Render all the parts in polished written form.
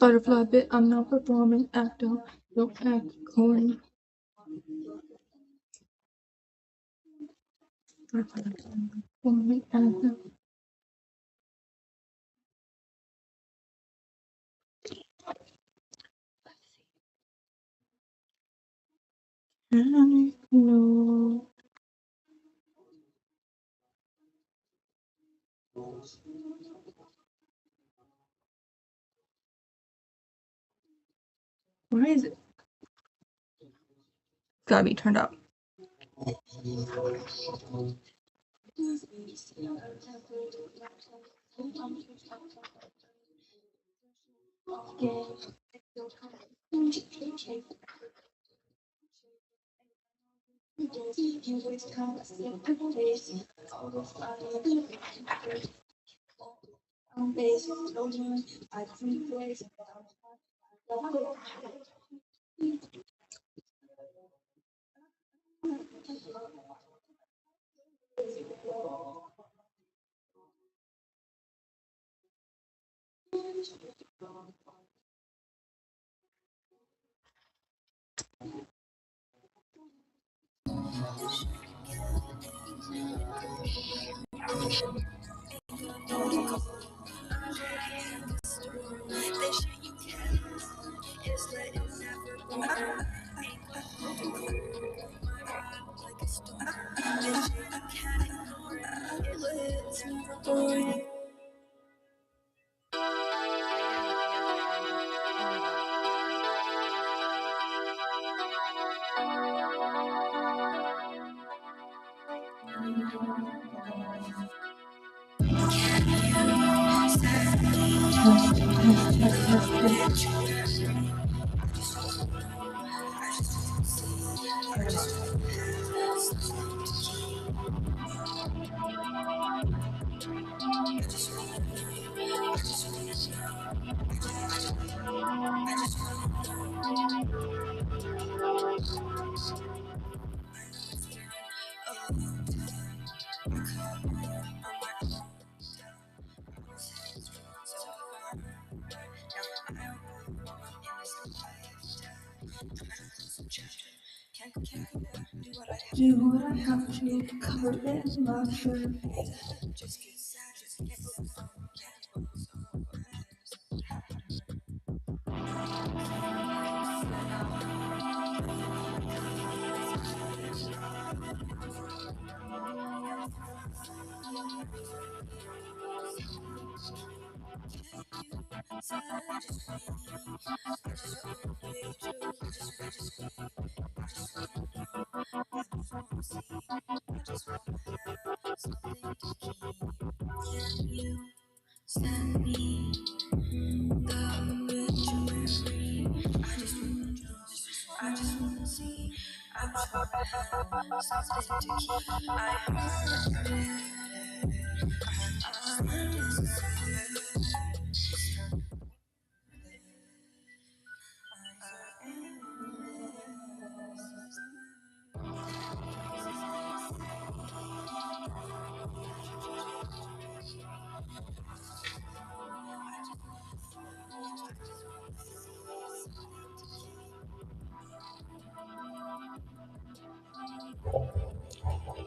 Butterfly bit, I'm not performing, act out, don't act corny. Butterfly bit, I'm not performing, act out. No. Why is it? Gotta be turned up. Do what I have to, cover it in my shirt.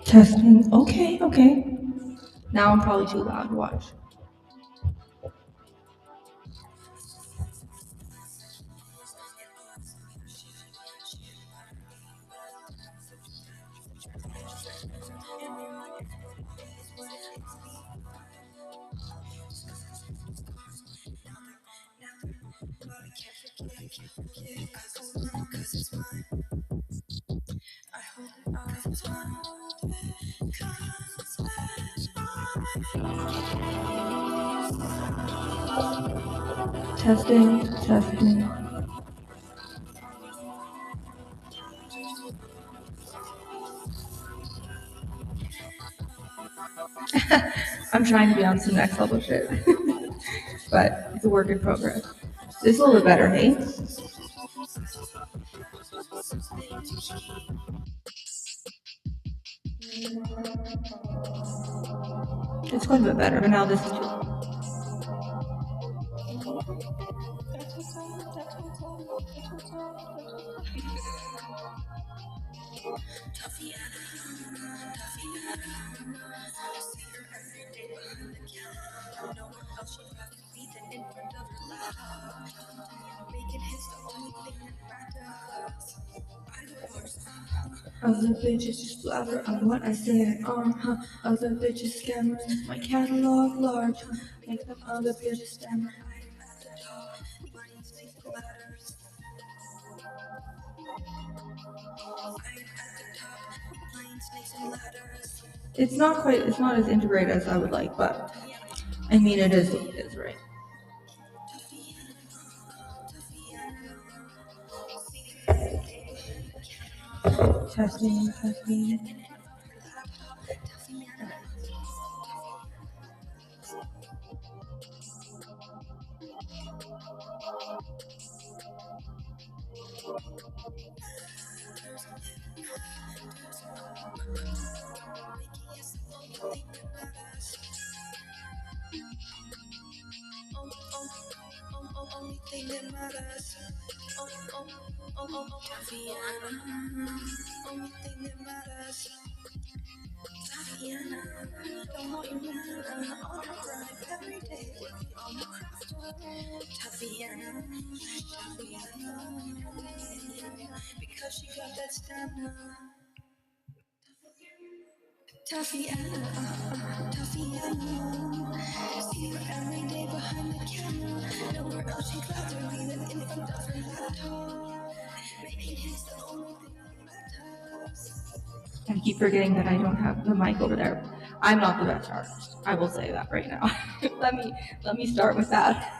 Testing. Okay, okay. Now I'm probably too loud. Watch. Testing, testing. I'm trying to be on some next level shit, but it's a work in progress. This is a little bit better, hey? It's quite a bit better, but now this is too loud. Other bitches just blather on what I say, Other bitches scammering my catalog large, Make them other bitches stammer. It's not as integrated as I would like, but I mean, it is what it is, right? Testing, testing. Only thing that matters. Only thing that matters. Taviana, don't want you man on the grind every day, working on the craft. Taviana, because she got that stamina. Taviana, Taviana, see her every day behind the camera. Nowhere else she'd rather be than in front of her laptop. Making hits the only thing that matters. I keep forgetting that I don't have the mic over there. I'm not the best artist. I will say that right now. let me start with that.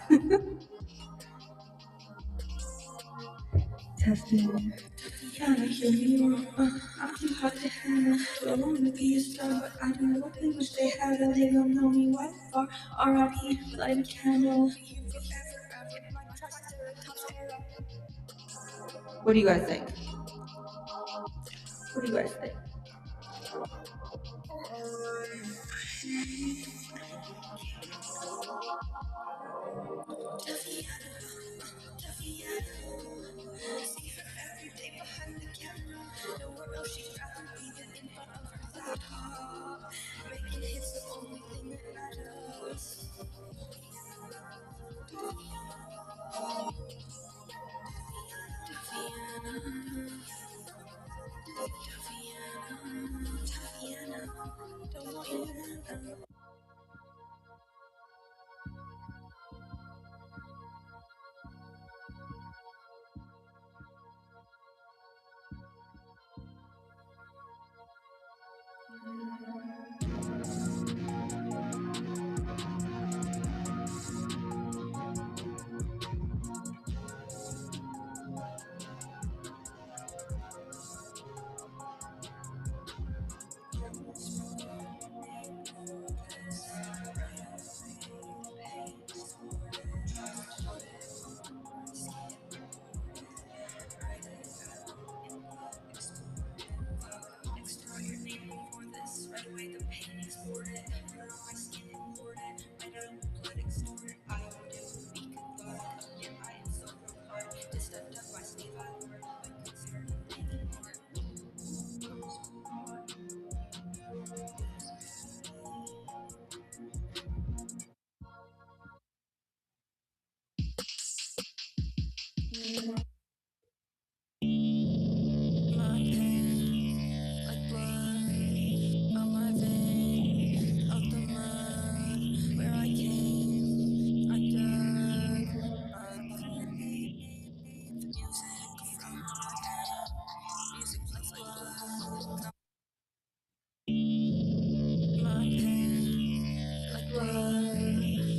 Testing. Can I hear you? I'm too hot to handle. Do I want to be a star? But I don't know what they wish they had. They don't know me white far. R.I.P. Light a candle. What do you guys think? What do you guys think?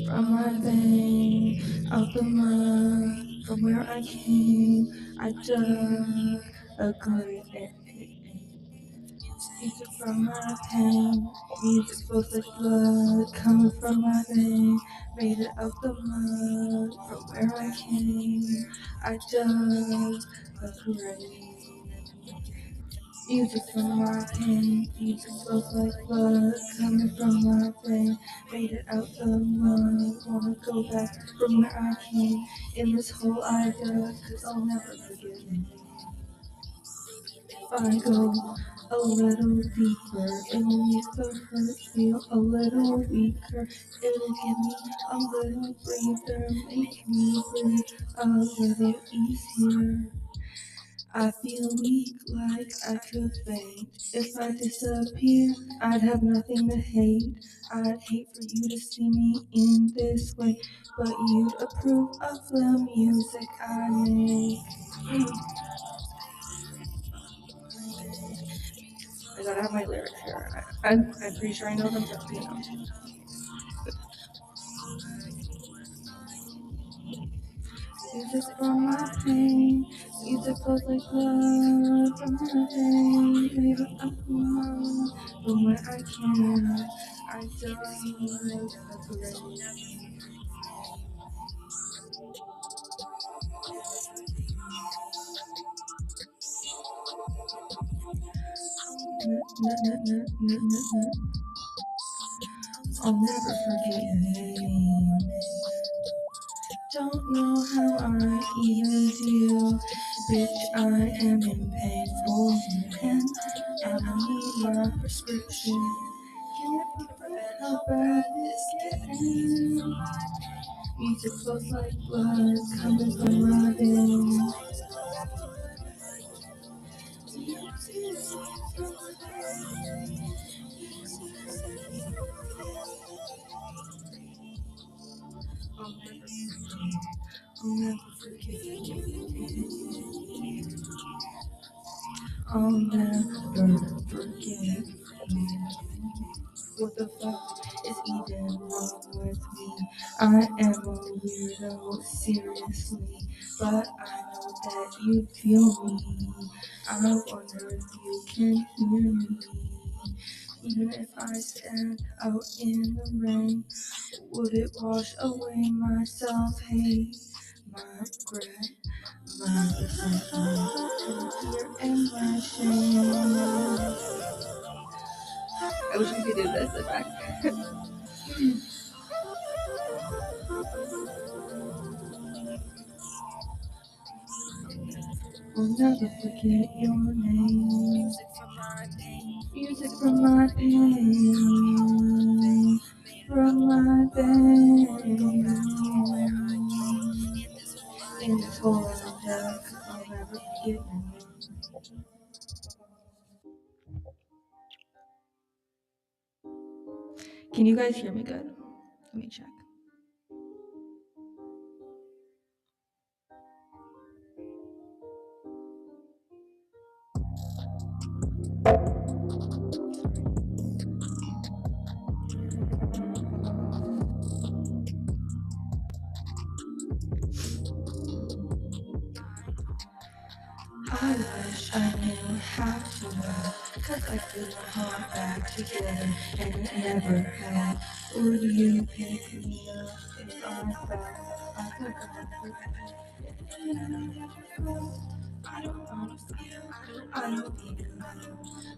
From my vein, out the mud, from where I came, I dug a grave. Music from my pain, music flows like blood, coming from my vein, made it out the mud, from where I came, I dug a grave. Music from my pain, music flows like blood, coming from my brain. Made it out the mud, wanna go back from where I came. In this hole I dug, cause I'll never forget it. If I go a little deeper, it'll make the hurt feel a little weaker. It'll give me a little breather, make me breathe a little easier. I feel weak, like I could faint. If I disappear, I'd have nothing to hate. I'd hate for you to see me in this way, but you'd approve of the music I make. I gotta have my lyrics here. I'm pretty sure I know them, but you know. Music from my pain, music flows like blood from my veins. Made it up from where I can. I don't separate. I'll never forget your name. Don't know how I even feel. Bitch, I am in pain for you, and I need my prescription. Can't prevent how bad this getting. Music flows like blood coming from my veins. I'll never forget you. I'll never forget you. What the fuck is even wrong with me? I am a weirdo, seriously, but I know that you feel me. I wonder if you can hear me. Even if I stand out in the rain, would it wash away my self-hate, my regret, my resentment, fear, and my shame? I wish we could do this effect. I'll never forget your name. Music from my pain, from my pain. In this whole world, I'll never forget your name. Can you guys hear me good? Let me check. I wish I knew how to love, cause I put my heart back together and it never had. Would you pick me up if I fell? I could never I don't wanna feel, I don't need to know.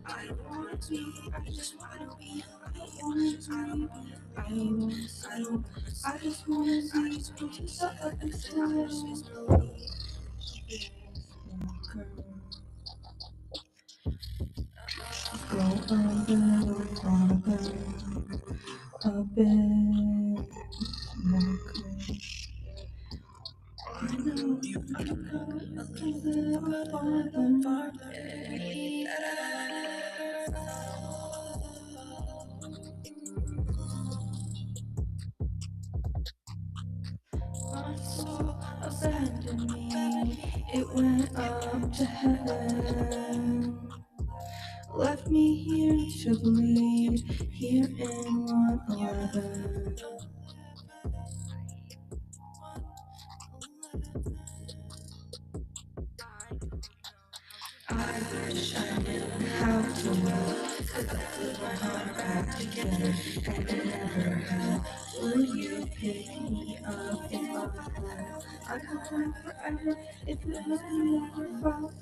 I don't wanna be, I just wanna be. I don't wanna be, I don't wanna settle. I just wanna be, just up and still. Go a little farther, a bit more. I know you could go a little farther. My soul abandoned me. It went up to heaven. Left me here to bleed, here in 111. I wish I knew how to love, cause I put my heart back together and it never had. Would you pick me up if I fell? I could cry forever if it never felt.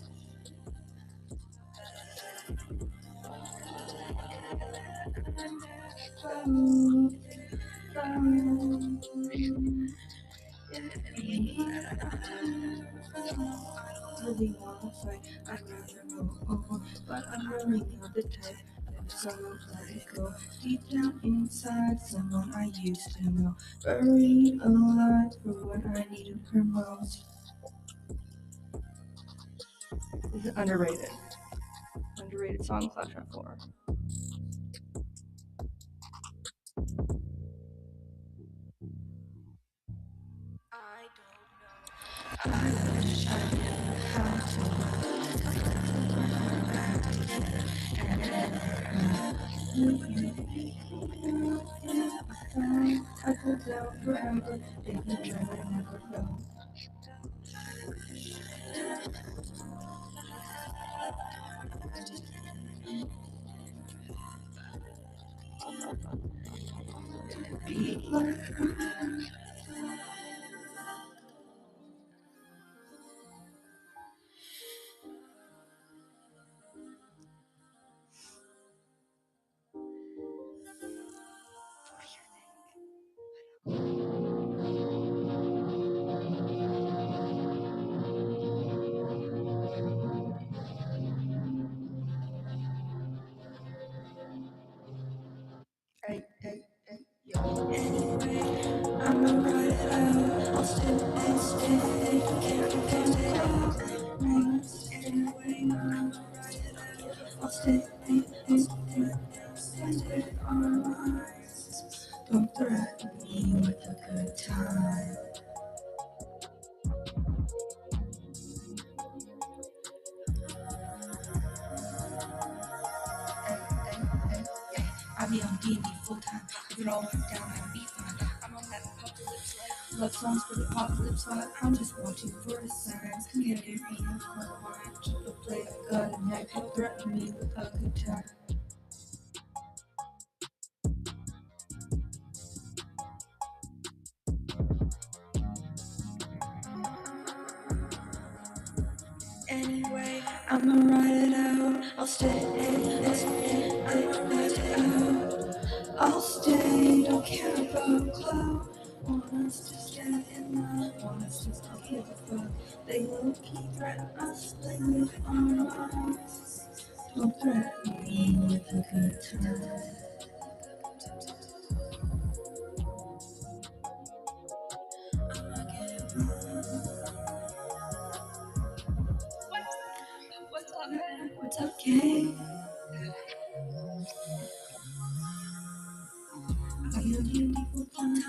Really wanna fight, I'd rather know, but I'm really not the type. So let it go. Deep down inside, someone I used to know, buried alive for what I needed her most. This is underrated. Underrated song slash four. I could tell forever, baby, try to never know. Be like hey, yo. I'ma ride it out. I'll stay, I'll stay on my. Don't threaten me with a good time. I be on D&D full time. If it all went down, I'd be fine. I'm on that apocalypse life. Love songs for the apocalypse vibe. I'm just watching for the signs. Come get it, me up for a wine. Chip a plate, I got a neck. Don't threaten me with a good time. Anyway, I'ma ride it out. I'll stay, I'ma ride it out. I'll stay, don't care about clout. Want us to stand in line, want us to not give a fuck. They low key threaten us, play with our minds. Don't threaten me with a good time. What's up, gang? Are you beautiful time?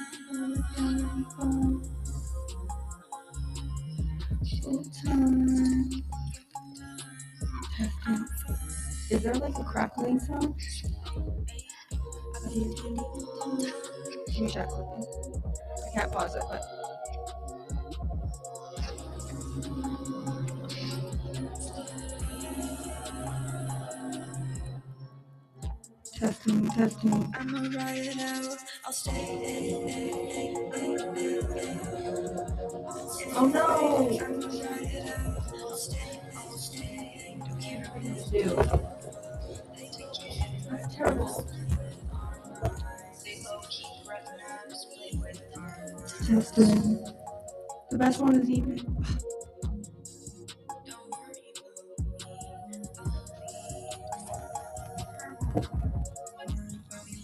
Full time. Is there like a crackling sound? Let me check. I can't pause it, but. Testing. I'ma ride it out. I'll stay. Oh no! I'ma ride it out. I'll stay. Don't care what it do. That's terrible. Testing. The best one is even.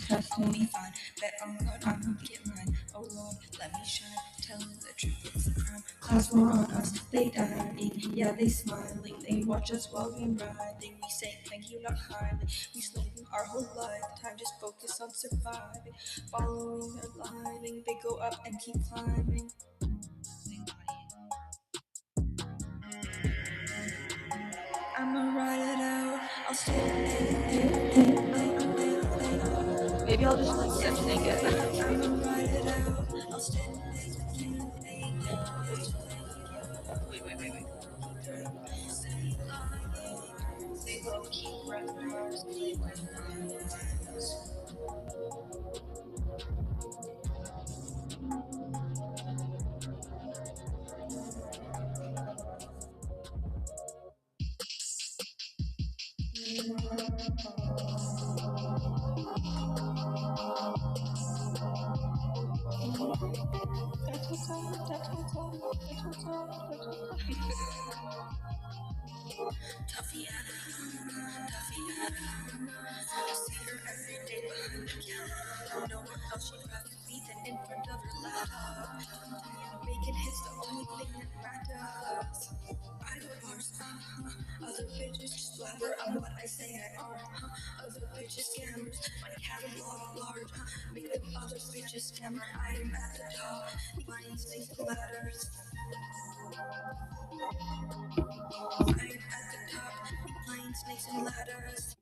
Testing. I'm get mine. Oh Lord, let me shine. Tell them the truth is a crime. Class war on us. They dying. Yeah, they smiling. They watch us while we riding. We say thank you, not highly. We slaving our whole lifetime. Just focus on surviving. Following their lining. They go up and keep climbing. I'ma ride it out. I'll stay. Maybe I'll just like lip sync it. I'ma ride it out. I'll stay. Wait. They will keep records. Tatiana, Tatiana, see her every day behind the counter. Know how she rather be than in front of her laptop. Making hits the only thing that matters. I go bars, other bitches just blabber on what I say I are. Other bitches scammers, my catalog large. Make them other bitches scammer. I am at the top, flying snakes and ladders. I am at the top, flying snakes and ladders.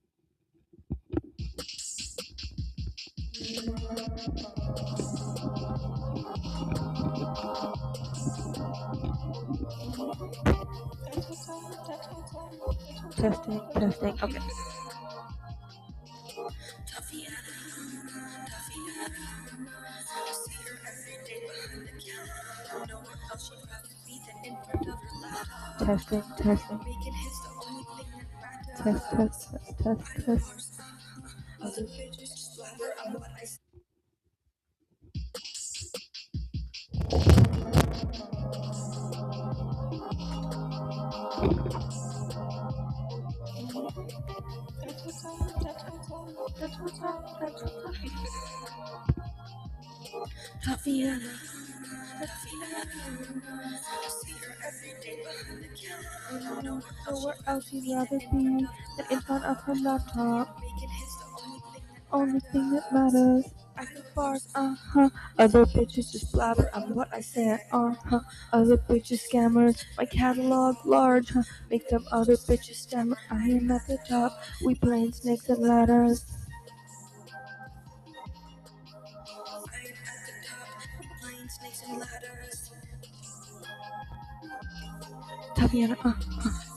Testing, testing. Okay. Tatiana, Tatiana, see her every day behind the counter. Know how she rather be than in front of her laptop. Testing, testing. Making hits the only thing that Test, matters. test, test, test, test. Other bitches just blabber on what I say. Tatiana, Tatiana, see her every day behind the counter. Know Nowhere else she'd rather be than in front of her laptop. making hits the Only thing that matters. I go bars, Other bitches just blabber. I'm what I say I are, Other bitches scammers. My catalog large, Make them other bitches stammer. I am at the top. We playing snakes and ladders. I am at the top, flying snakes and ladders. Taviana,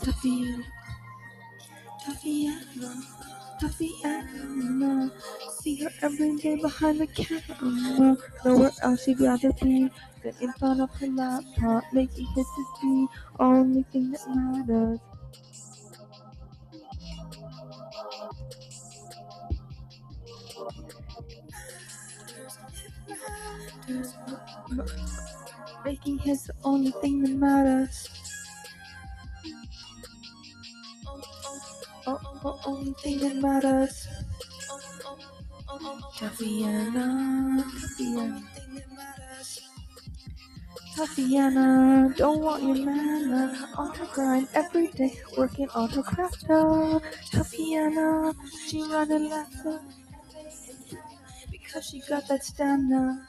Tatiana, Tatiana, Taviana. See her every day behind the camera. Nowhere else she'd rather be than in front of her laptop. Making hits is the only thing that matters. Making hits the only thing that matters. Only thing that matters. Taviana, Taviana, Tatiana, don't want your man on her grind every day, working on her craft. Tatiana, she running laps because she got that stamina.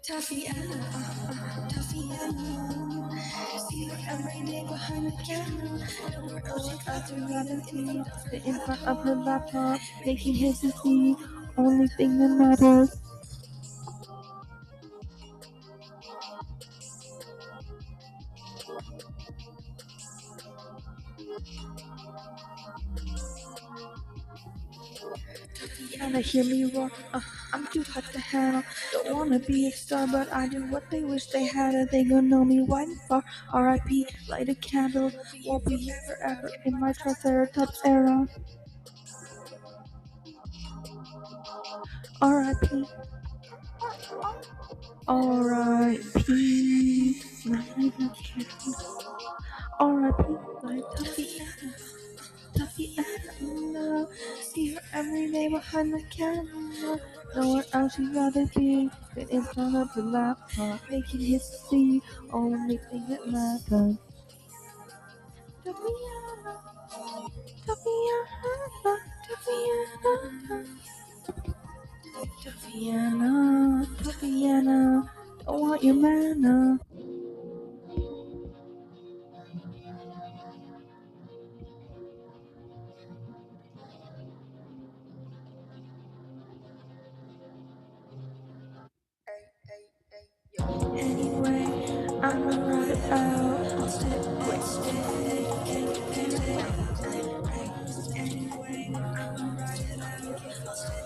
Tatiana, Tatiana, see her every day behind the camera. Nowhere else she'd rather be than in front of her laptop, making hits is the only thing that matters. Trying to hear me roar. I'm too hot to handle. Don't wanna be a star, but I do what they wish they had. They gonna know me wide and far. R.I.P. Light a candle. Won't be here forever in my Triceratops era. R.I.P. R.I.P. Light a candle. R.I.P. Light Tatiana. Tatiana. See her every day behind the camera. Nowhere else she'd rather be than in front of the laptop, making hits the only thing that matters. Taviana, Taviana, Taviana, Taviana, Taviana, don't want your manna. Anyway, I'ma ride it out. I'll stay, wait, stay. anyway. I'ma ride it out. I'll stay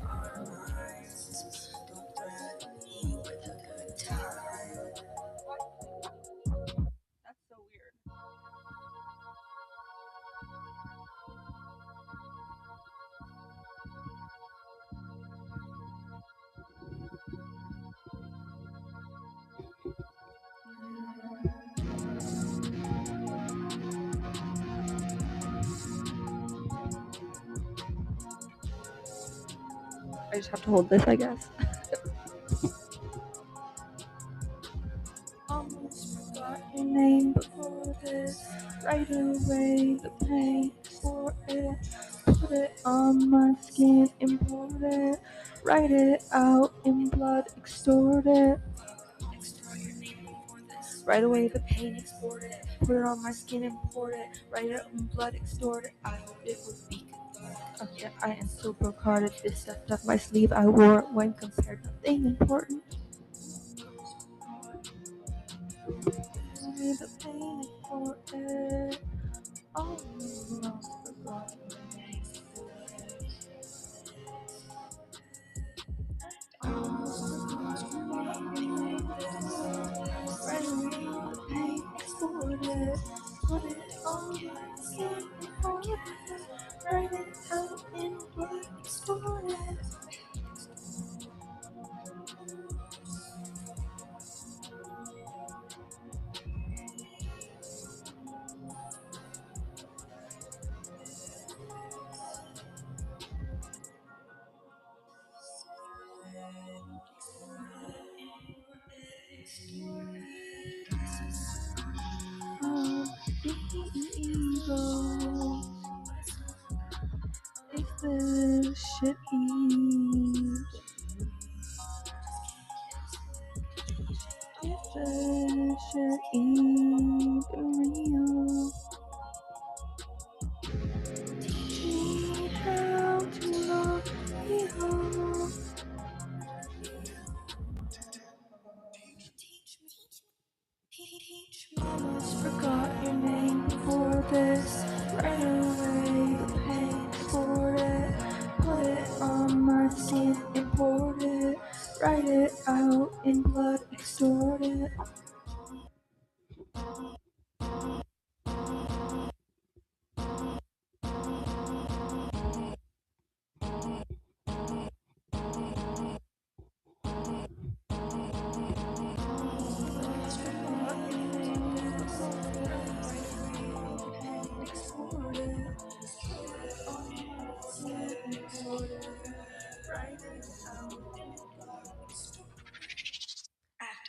our minds. Don't threaten me with a good time. That's so weird. just have to hold this, I guess. Almost forgot your name before this. Right away, the pain for it. Put it on my skin, import it. Write it out in blood, extort it. Right away, the pain, export it. Put it on my skin, import it. Write it in blood, extort it. I hope it would be cathartic. Yeah, I am so broke-hearted. This stuffed up my sleeve. I wore it when compared nothing important. The pain, export it. Almost forgot your name. Almost forgot your name. Right away, the pain, export it. Put it on my skin, import it. Write it out in blood, extort it. Evil. If this shit eat. If this shit eat real. Teach me how to love you. Almost forgot your name before this. Right away, the pain for it. Put it on my skin, import it. Write it out in blood, extort it.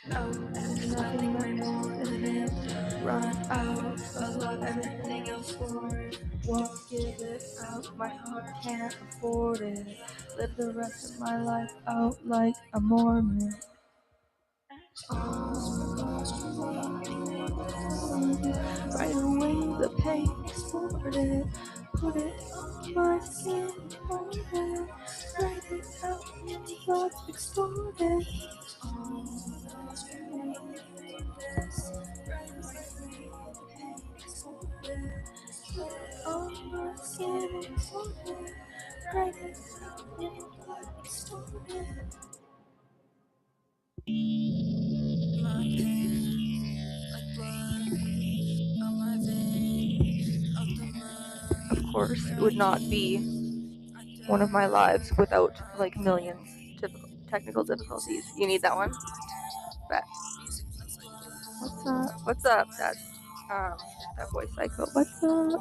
Nothing but more than him. Run out of love, everything else for it. Won't give it out, my heart can't afford it. Live the rest of my life out like a Mormon. Right away, the pain exploded. Put it on my skin, hold it. Write it out in blood, exploded. On my skin, exploded. Write it out in blood, exploded. Of course, it would not be one of my lives without like millions technical difficulties. You need that one? Bet. What's up? What's up? That boy psycho. What's up?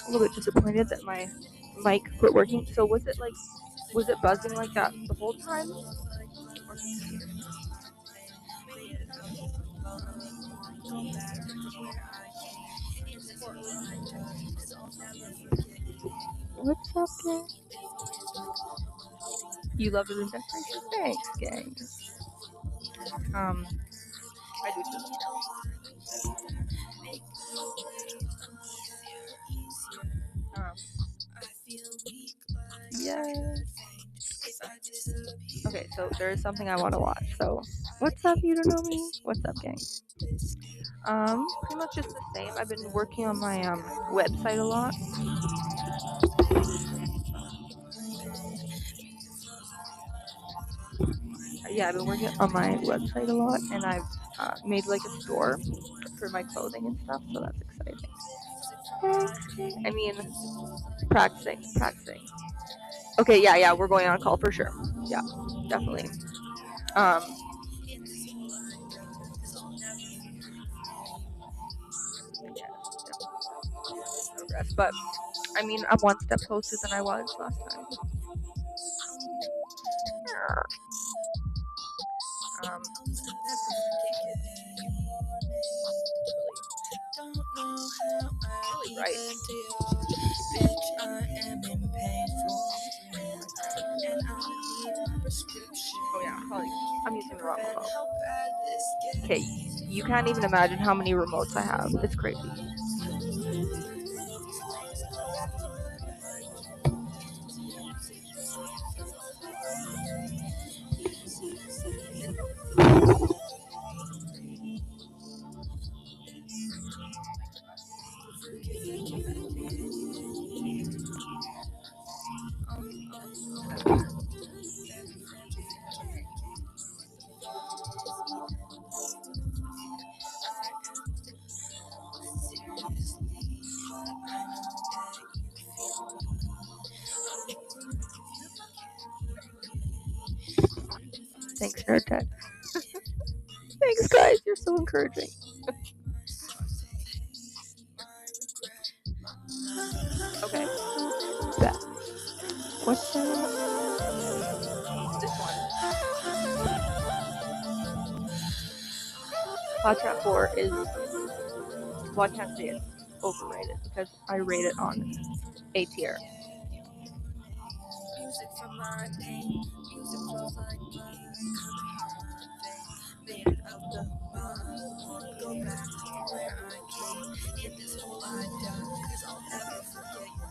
A little bit disappointed that my mic quit working. So was it buzzing like that the whole time? What's up, gang? You love the room decoration? Thanks, gang. I do too. Um, yes. Okay, so there is something I want to watch. So, what's up? You don't know me? What's up, gang? Pretty much just the same. I've been working on my website a lot. Yeah, I've been working on my website a lot, and I've made like a store for my clothing and stuff. So that's exciting. I mean, practicing. Okay, yeah, we're going on a call for sure. Yeah, definitely. Yeah, definitely progress. But I mean, I'm one step closer than I was last time. Really right. Bitch, I am in pain for real, and I need my prescription. Oh yeah, I'm using the wrong remote. How bad this gets. Okay, you can't even imagine how many remotes I have. It's crazy. Thanks, Nerd Tech. Thanks, guys. You're so encouraging. Okay. That. What's that? This one. Claptrap 4 is. Well, I can't say it's overrated because I rate it on A tier. Music from my pain, music flows like blood, made of the mud. Go back to where I came. In this hole I dug, 'cause I'll never forget your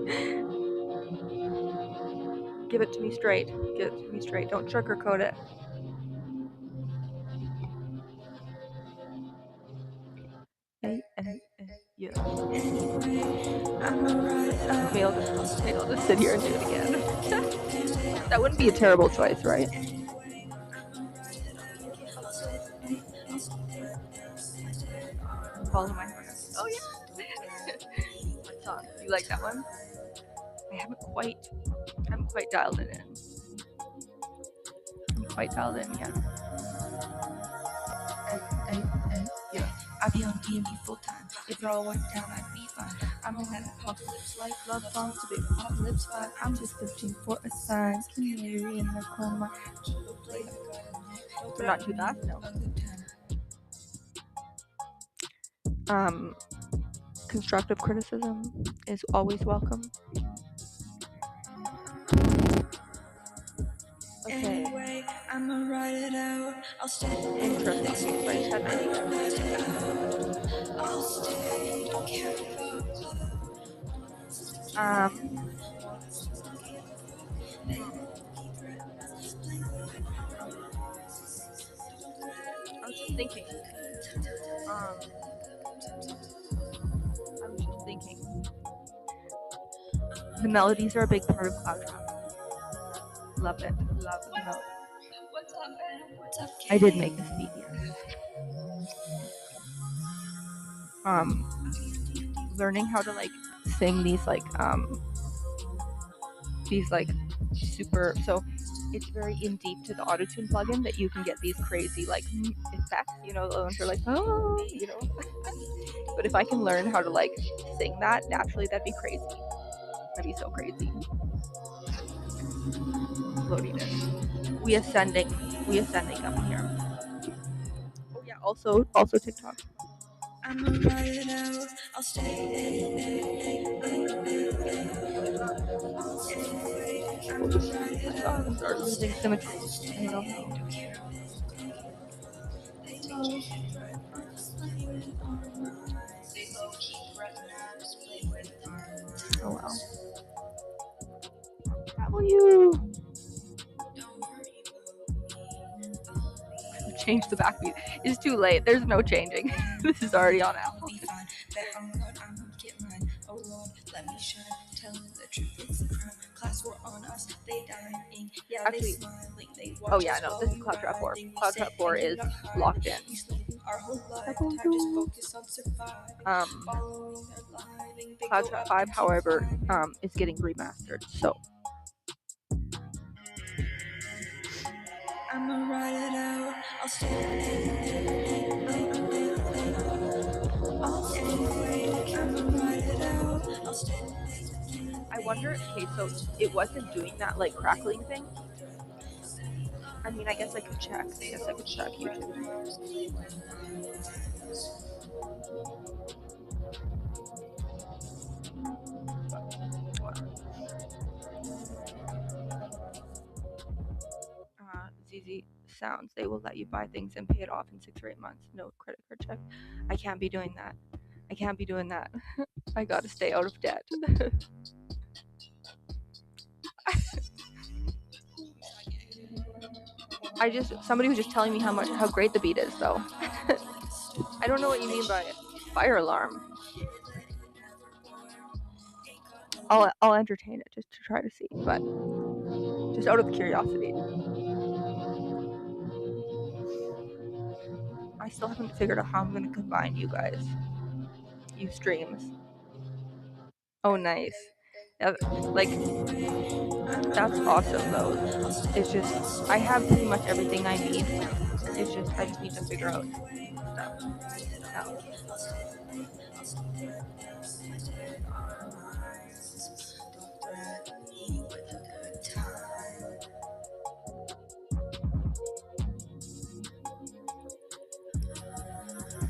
name. Give it to me straight. Give it to me straight. Don't sugarcoat it. Yeah. Maybe I'll just sit here and do it again. That wouldn't be a terrible choice, right? Follow my heart. Oh yeah. What song? You like that one? I haven't quite dialed it in. Yet. Yeah. I be on D&D full time. If it all went down, I'd be fine. I'm in that apocalypse like love songs to be apocalypse fine. I'm just searching for a sign. Canary in the coma. But not too fast, no. Constructive criticism is always welcome. Okay. Anyway, I'ma write it out. I'll stay. Interesting. So I just had my I'll stay. Don't care about. I was just thinking. The melodies are a big part of Claptrap. Love it. Love the melody. What's up, man? What's up, I did make this beat, yes. Learning how to like sing these super, so it's very in deep to the autotune plugin that you can get these crazy like effects, you know, the ones are like, oh, you know. But if I can learn how to like sing that naturally, that'd be crazy. That'd be so crazy. Loading it. We ascending up here. Oh yeah, also TikTok. I'ma write it out. I'll stay. Start losing symmetry. I don't know. Oh wow. W. Change the backbeat. It's too late. There's no changing. This is already on Apple. Actually, oh yeah, no, this is Claptrap 4. Claptrap 4 is locked in. Claptrap 5, however, is getting remastered, so. I'ma write it out. I'll stay. I wonder. Okay, so it wasn't doing that like crackling thing. I mean, I guess I could check. I guess I could check YouTube. ZZ Sounds. They will let you buy things and pay it off in 6 or 8 months. No credit card check. I can't be doing that. I can't be doing that. I gotta stay out of debt. Somebody was just telling me how great the beat is though. I don't know what you mean by fire alarm. I'll entertain it just to try to see, but just out of curiosity. I still haven't figured out how I'm gonna combine you guys. You streams. Oh, nice. Yeah, like that's awesome though. It's just I have pretty much everything I need. It's just I just need to figure out stuff. No.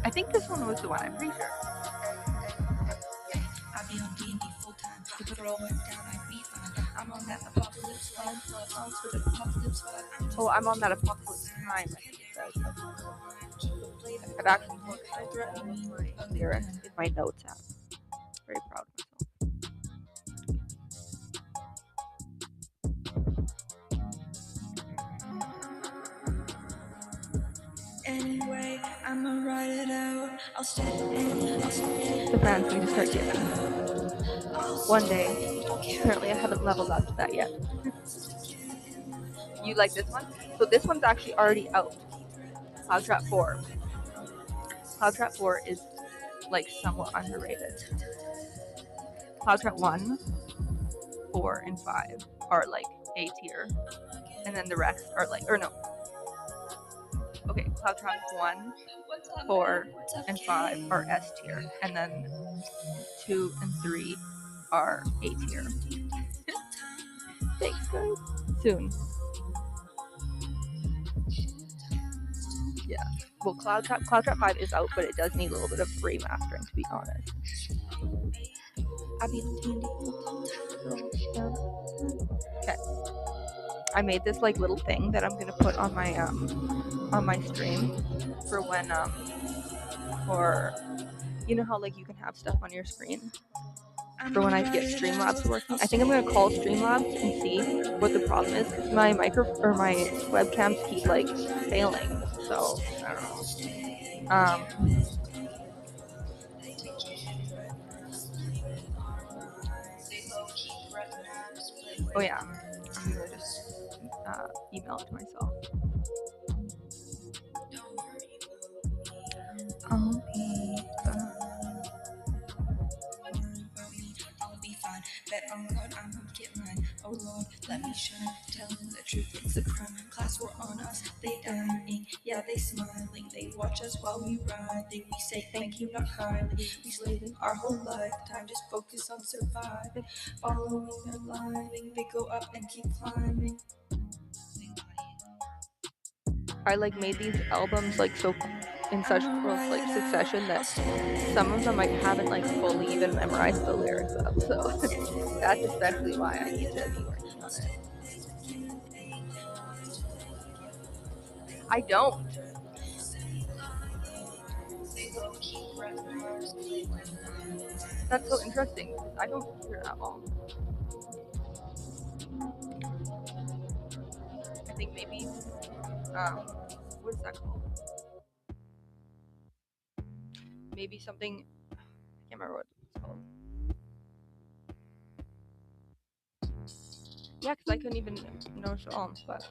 I think this one was the one. I'm pretty sure. Oh, I'm on that apocalypse time. I think it says. I've actually threatening my lyrics in my notes app. Very proud of myself. Anyway, I'ma write it out. The fans need to start giving. One day. Apparently I haven't leveled up to that yet. You like this one? So this one's actually already out. Cloudtrap 4. Cloudtrap 4 is like somewhat underrated. Cloudtrap 1, 4, and 5 are like A tier. And then the rest are like, or no. Okay, Cloudtrap 1, 4, and 5 are S tier. And then 2 and 3 are A tier. Thanks, guys. Soon. Yeah. Well, Cloudtrap 5 is out, but it does need a little bit of remastering, to be honest. Okay. I made this like little thing that I'm gonna put on my stream for when or you know how like you can have stuff on your screen for when I get Streamlabs working. I think I'm gonna call Streamlabs and see what the problem is because my my webcams keep like failing. So I don't know. Oh yeah, I'm gonna just email it to myself. I'll be fine. Bet on God I'm gonna get mine. Oh Lord, let me shine. Tell them the truth, it's a crime. Class war on us, they dying. Yeah, they smiling. They watch us while we riding. We say thank you, not highly. We slaving our whole lifetime, just focus on surviving. Following their lining, they go up and keep climbing. I like made these albums like so in such close like succession that some of them I haven't like fully even memorized the lyrics of, so that's especially why I need to be working on it. I don't. That's so interesting because I don't hear at all. I think maybe what is that called? Maybe something I can't remember what it's called. Yeah, because I couldn't even notice it all, but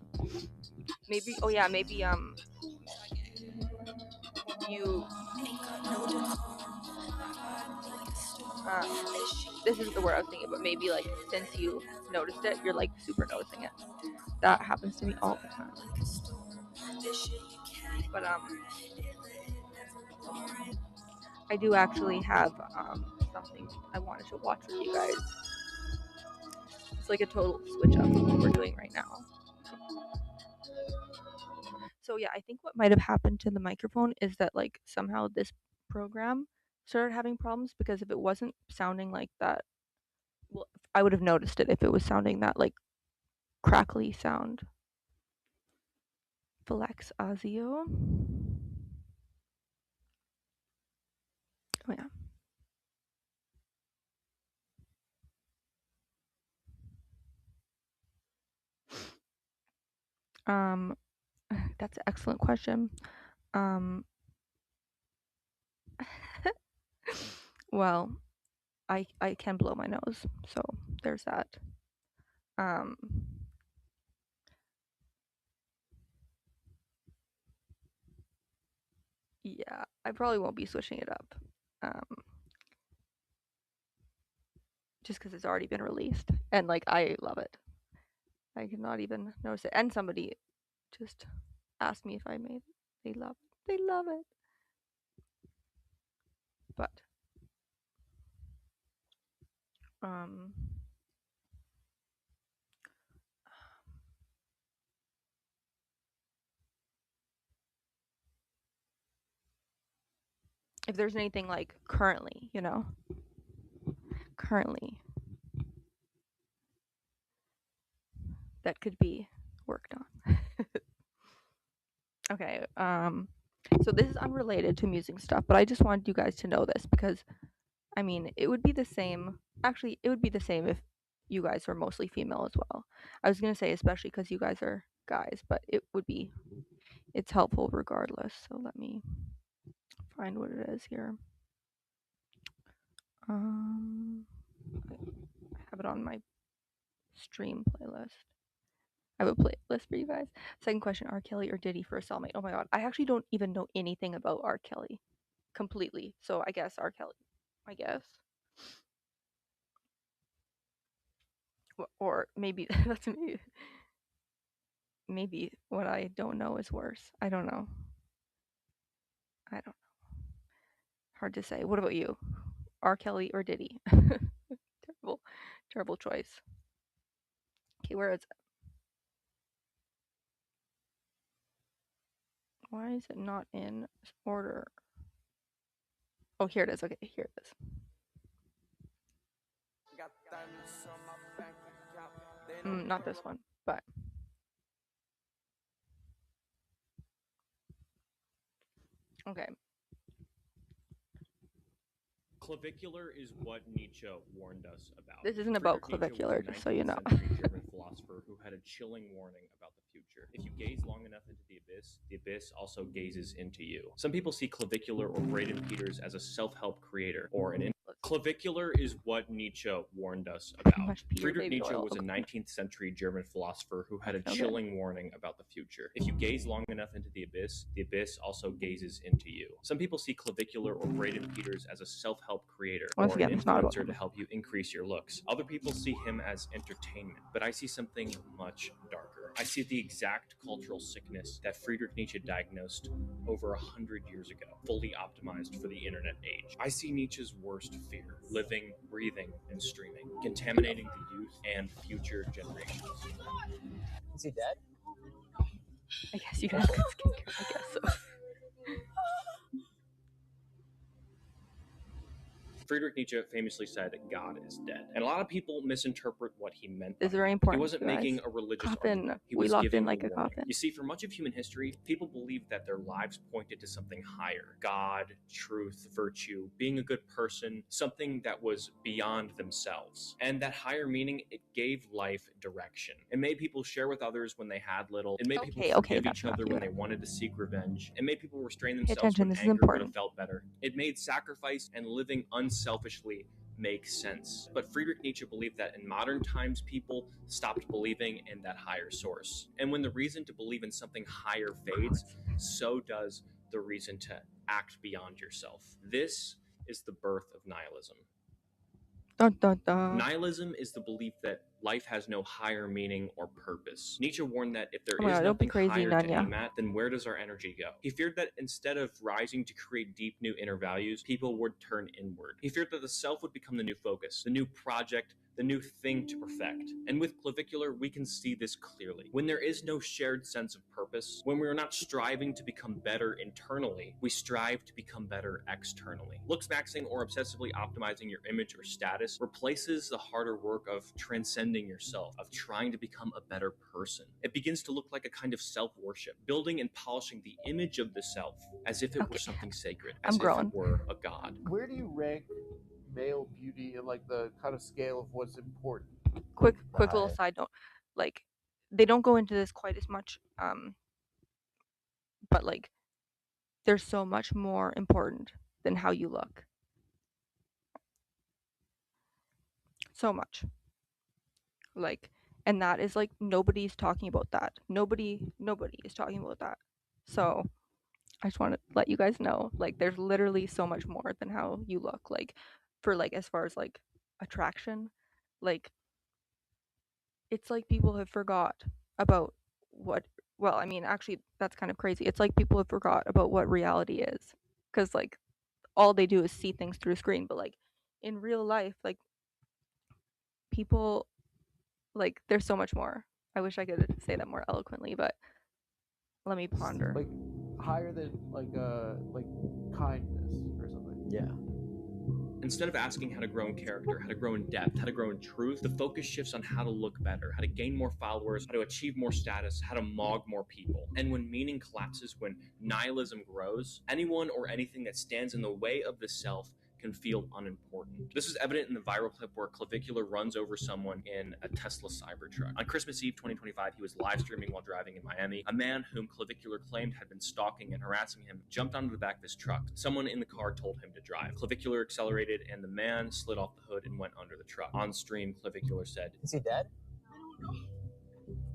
maybe oh yeah, maybe you this isn't the word I was thinking, but maybe like since you noticed it, you're like super noticing it. That happens to me all the time. But I do actually have something I wanted to watch with you guys. It's like a total switch up from what we're doing right now. So yeah, I think what might have happened to the microphone is that like somehow this program started having problems, because if it wasn't sounding like that, well, I would have noticed it if it was sounding that like crackly sound. Flex Azio. Oh yeah. Um, that's an excellent question. Um, well, I can blow my nose, so there's that. Um, yeah, I probably won't be switching it up. Just because it's already been released, and like I love it. I cannot even notice it. And somebody just asked me if I made it. They love it. They love it. But um if there's anything like currently, currently that could be worked on. Okay. So this is unrelated to music stuff, but I just wanted you guys to know this because I mean, it would be the same. Actually, it would be the same if you guys were mostly female as well. I was going to say especially cuz you guys are guys, but it's helpful regardless. So let me find what it is here. I have it on my stream playlist. I have a playlist for you guys. Second question: R. Kelly or Diddy for a cellmate? Oh my god, I actually don't even know anything about R. Kelly completely. So I guess R. Kelly. I guess. Or maybe that's me. Maybe what I don't know is worse. I don't know. I don't know. Hard to say. What about you? R. Kelly or Diddy? Terrible, terrible choice. Okay, where is it? Why is it not in order? Oh, here it is. Okay, here it is. Not this one, but okay. Clavicular is what Nietzsche warned us about. This isn't about clavicular, just so you know. 19th century German philosopher who had a chilling warning about the future. If you gaze long enough into the abyss also gazes into you. Some people see Clavicular or Braden Peters as a self-help creator or an Clavicular is what Nietzsche warned us about. Friedrich Nietzsche was a 19th century German philosopher who had a chilling warning about the future. If you gaze long enough into the abyss also gazes into you. Some people see Clavicular or Braden Peters as a self-help creator or an influencer to help you increase your looks. Other people see him as entertainment, but I see something much darker. I see the exact cultural sickness that Friedrich Nietzsche diagnosed over 100 years ago, fully optimized for the internet age. I see Nietzsche's worst fear, living, breathing, and streaming, contaminating the youth and future generations. Is he dead? I guess you guys could skincare. I guess so. Friedrich Nietzsche famously said, "God is dead," and a lot of people misinterpret what he meant. It's very important. He wasn't making a religious argument. He we was locked giving in like a warning. coffin. You see, for much of human history, people believed that their lives pointed to something higher: God, truth, virtue, being a good person, something that was beyond themselves. And that higher meaning, it gave life direction. It made people share with others when they had little. It made people forgive each other when they wanted to seek revenge. It made people restrain themselves when anger would have felt better. It made sacrifice and living unselfishly make sense. But Friedrich Nietzsche believed that in modern times, people stopped believing in that higher source. And when the reason to believe in something higher fades, so does the reason to act beyond yourself. This is the birth of nihilism. Dun, dun, dun. Nihilism is the belief that life has no higher meaning or purpose. Nietzsche warned that if there Oh my is God, don't be nothing crazy, higher to Nanya. aim at, then where does our energy go? He feared that instead of rising to create deep new inner values, people would turn inward. He feared that the self would become the new focus, the new project, the new thing to perfect. And with Clavicular, we can see this clearly. When there is no shared sense of purpose, when we are not striving to become better internally, we strive to become better externally. Looksmaxing or obsessively optimizing your image or status replaces the harder work of transcending yourself, of trying to become a better person. It begins to look like a kind of self-worship, building and polishing the image of the self as if it were Okay. something sacred, I'm as if growing. it were a god. Where do you rank male beauty in like the kind of scale of what's important? Quick The little highest. side note. Like, they don't go into this quite as much, but like, there's so much more important than how you look. So much. Like, and that is like, nobody's talking about that. Nobody is talking about that. So I just want to let you guys know, like, there's literally so much more than how you look. Like, for like, as far as like attraction, like, it's like people have forgot about what, well, I mean, actually, that's kind of crazy. It's like people have forgot about what reality is, because like, all they do is see things through a screen. But like, in real life, like, people, like, there's so much more. I wish I could say that more eloquently, but let me ponder. Like higher than like kindness or something. Yeah. Instead of asking how to grow in character, how to grow in depth, how to grow in truth, the focus shifts on how to look better, how to gain more followers, how to achieve more status, how to mog more people. And when meaning collapses, when nihilism grows, anyone or anything that stands in the way of the self can feel unimportant. This is evident in the viral clip where Clavicular runs over someone in a Tesla Cybertruck. On Christmas Eve 2025, he was live streaming while driving in Miami. A man whom Clavicular claimed had been stalking and harassing him jumped onto the back of his truck. Someone in the car told him to drive. Clavicular accelerated and the man slid off the hood and went under the truck. On stream, Clavicular said, Is he dead?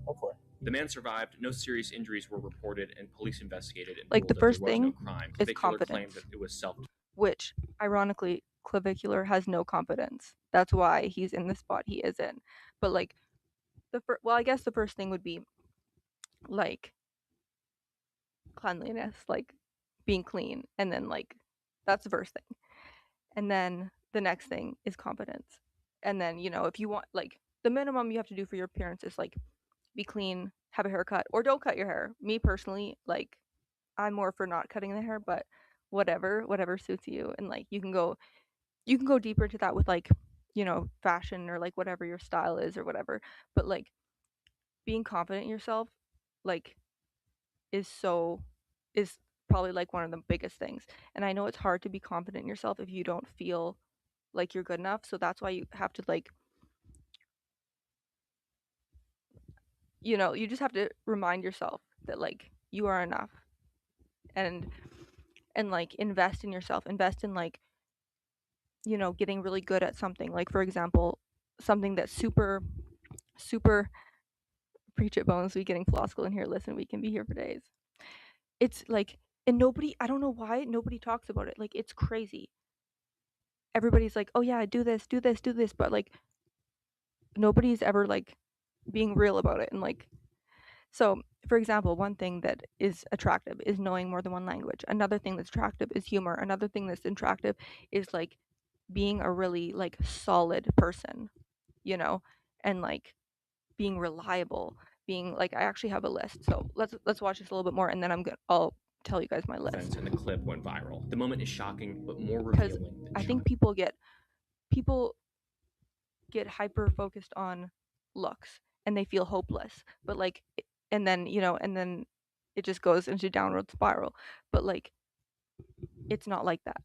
Hopefully. the man survived, no serious injuries were reported, and police investigated and Like, ruled the that first there was no thing crime. is Clavicular claimed confidence. that it was self Which, ironically, Clavicular has no confidence. That's why he's in the spot he is in. But like, well, I guess the first thing would be like cleanliness, like being clean, and then like, that's the first thing. And then the next thing is confidence. And then, you know, if you want, like, the minimum you have to do for your appearance is like be clean, have a haircut, or don't cut your hair. Me personally, like, I'm more for not cutting the hair, but whatever suits you. And like, you can go deeper into that with like, you know, fashion or like whatever your style is or whatever. But like, being confident in yourself, like, is probably like one of the biggest things. And I know it's hard to be confident in yourself if you don't feel like you're good enough. So that's why you have to, like, you know, you just have to remind yourself that like you are enough. And like, invest in yourself, invest in like, you know, getting really good at something. Like, for example, something that's super preach it, Bones. We getting philosophical in here. Listen, we can be here for days. It's like, and nobody, I don't know why nobody talks about it. Like, it's crazy. Everybody's like, oh yeah, do this, but like, nobody's ever like being real about it. And like, so for example, one thing that is attractive is knowing more than one language. Another thing that's attractive is humor. Another thing that's attractive is like being a really like solid person, you know, and like being reliable, being like, I actually have a list. So let's watch this a little bit more, and then I'll tell you guys my list. and the clip went viral. The moment is shocking, but more Because revealing than I think shocking. people get hyper focused on looks and they feel hopeless. But like, and then, you know, and then it just goes into downward spiral. But like, it's not like that.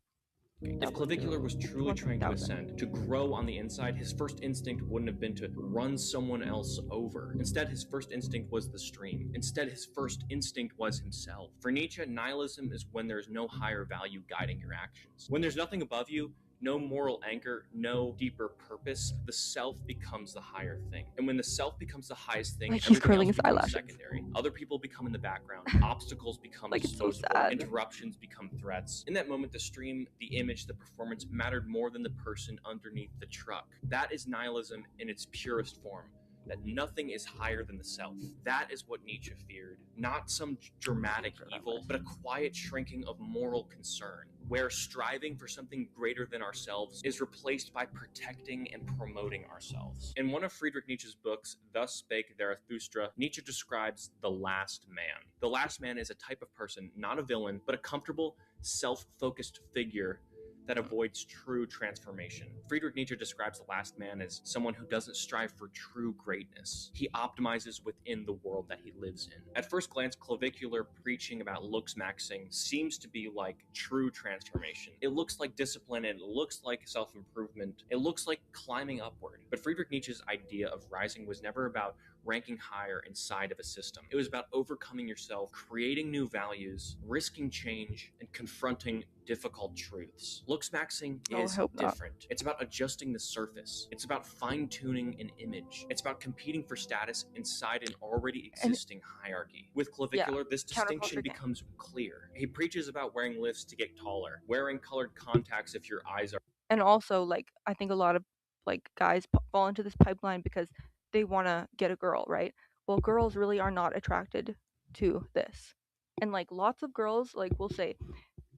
If Clavicular was truly trying to ascend, to grow on the inside, his first instinct wouldn't have been to run someone else over. Instead, his first instinct was the stream. Instead, his first instinct was himself. For Nietzsche, nihilism is when there's no higher value guiding your actions. When there's nothing above you, No moral anchor, no deeper purpose. The self becomes the higher thing. And when the self becomes the highest thing, Like he's everything curling else his becomes eyelashes. secondary. Other people become in the background. Obstacles become Like, it's so disposable. sad. Interruptions become threats. In that moment, the stream, the image, the performance mattered more than the person underneath the truck. That is nihilism in its purest form. That nothing is higher than the self. That is what Nietzsche feared. Not some dramatic evil, but a quiet shrinking of moral concern, where striving for something greater than ourselves is replaced by protecting and promoting ourselves. In one of Friedrich Nietzsche's books, Thus Spake Zarathustra, Nietzsche describes the last man. The last man is a type of person, not a villain, but a comfortable, self-focused figure that avoids true transformation. Friedrich Nietzsche describes the last man as someone who doesn't strive for true greatness. He optimizes within the world that he lives in. At first glance, clavicular preaching about looksmaxing seems to be like true transformation. It looks like discipline, and it looks like self-improvement. It looks like climbing upward. But Friedrich Nietzsche's idea of rising was never about ranking higher inside of a system. It was about overcoming yourself, creating new values, risking change, and confronting difficult truths. Looksmaxing is different. It's about adjusting the surface. It's about fine-tuning an image. It's about competing for status inside an already existing hierarchy. With clavicular, this distinction becomes clear. He preaches about wearing lifts to get taller, wearing colored contacts if your eyes are... And also, like, I think a lot of, like, guys fall into this pipeline because they want to get a girl, right? Well, girls really are not attracted to this. And, like, lots of girls, like, will say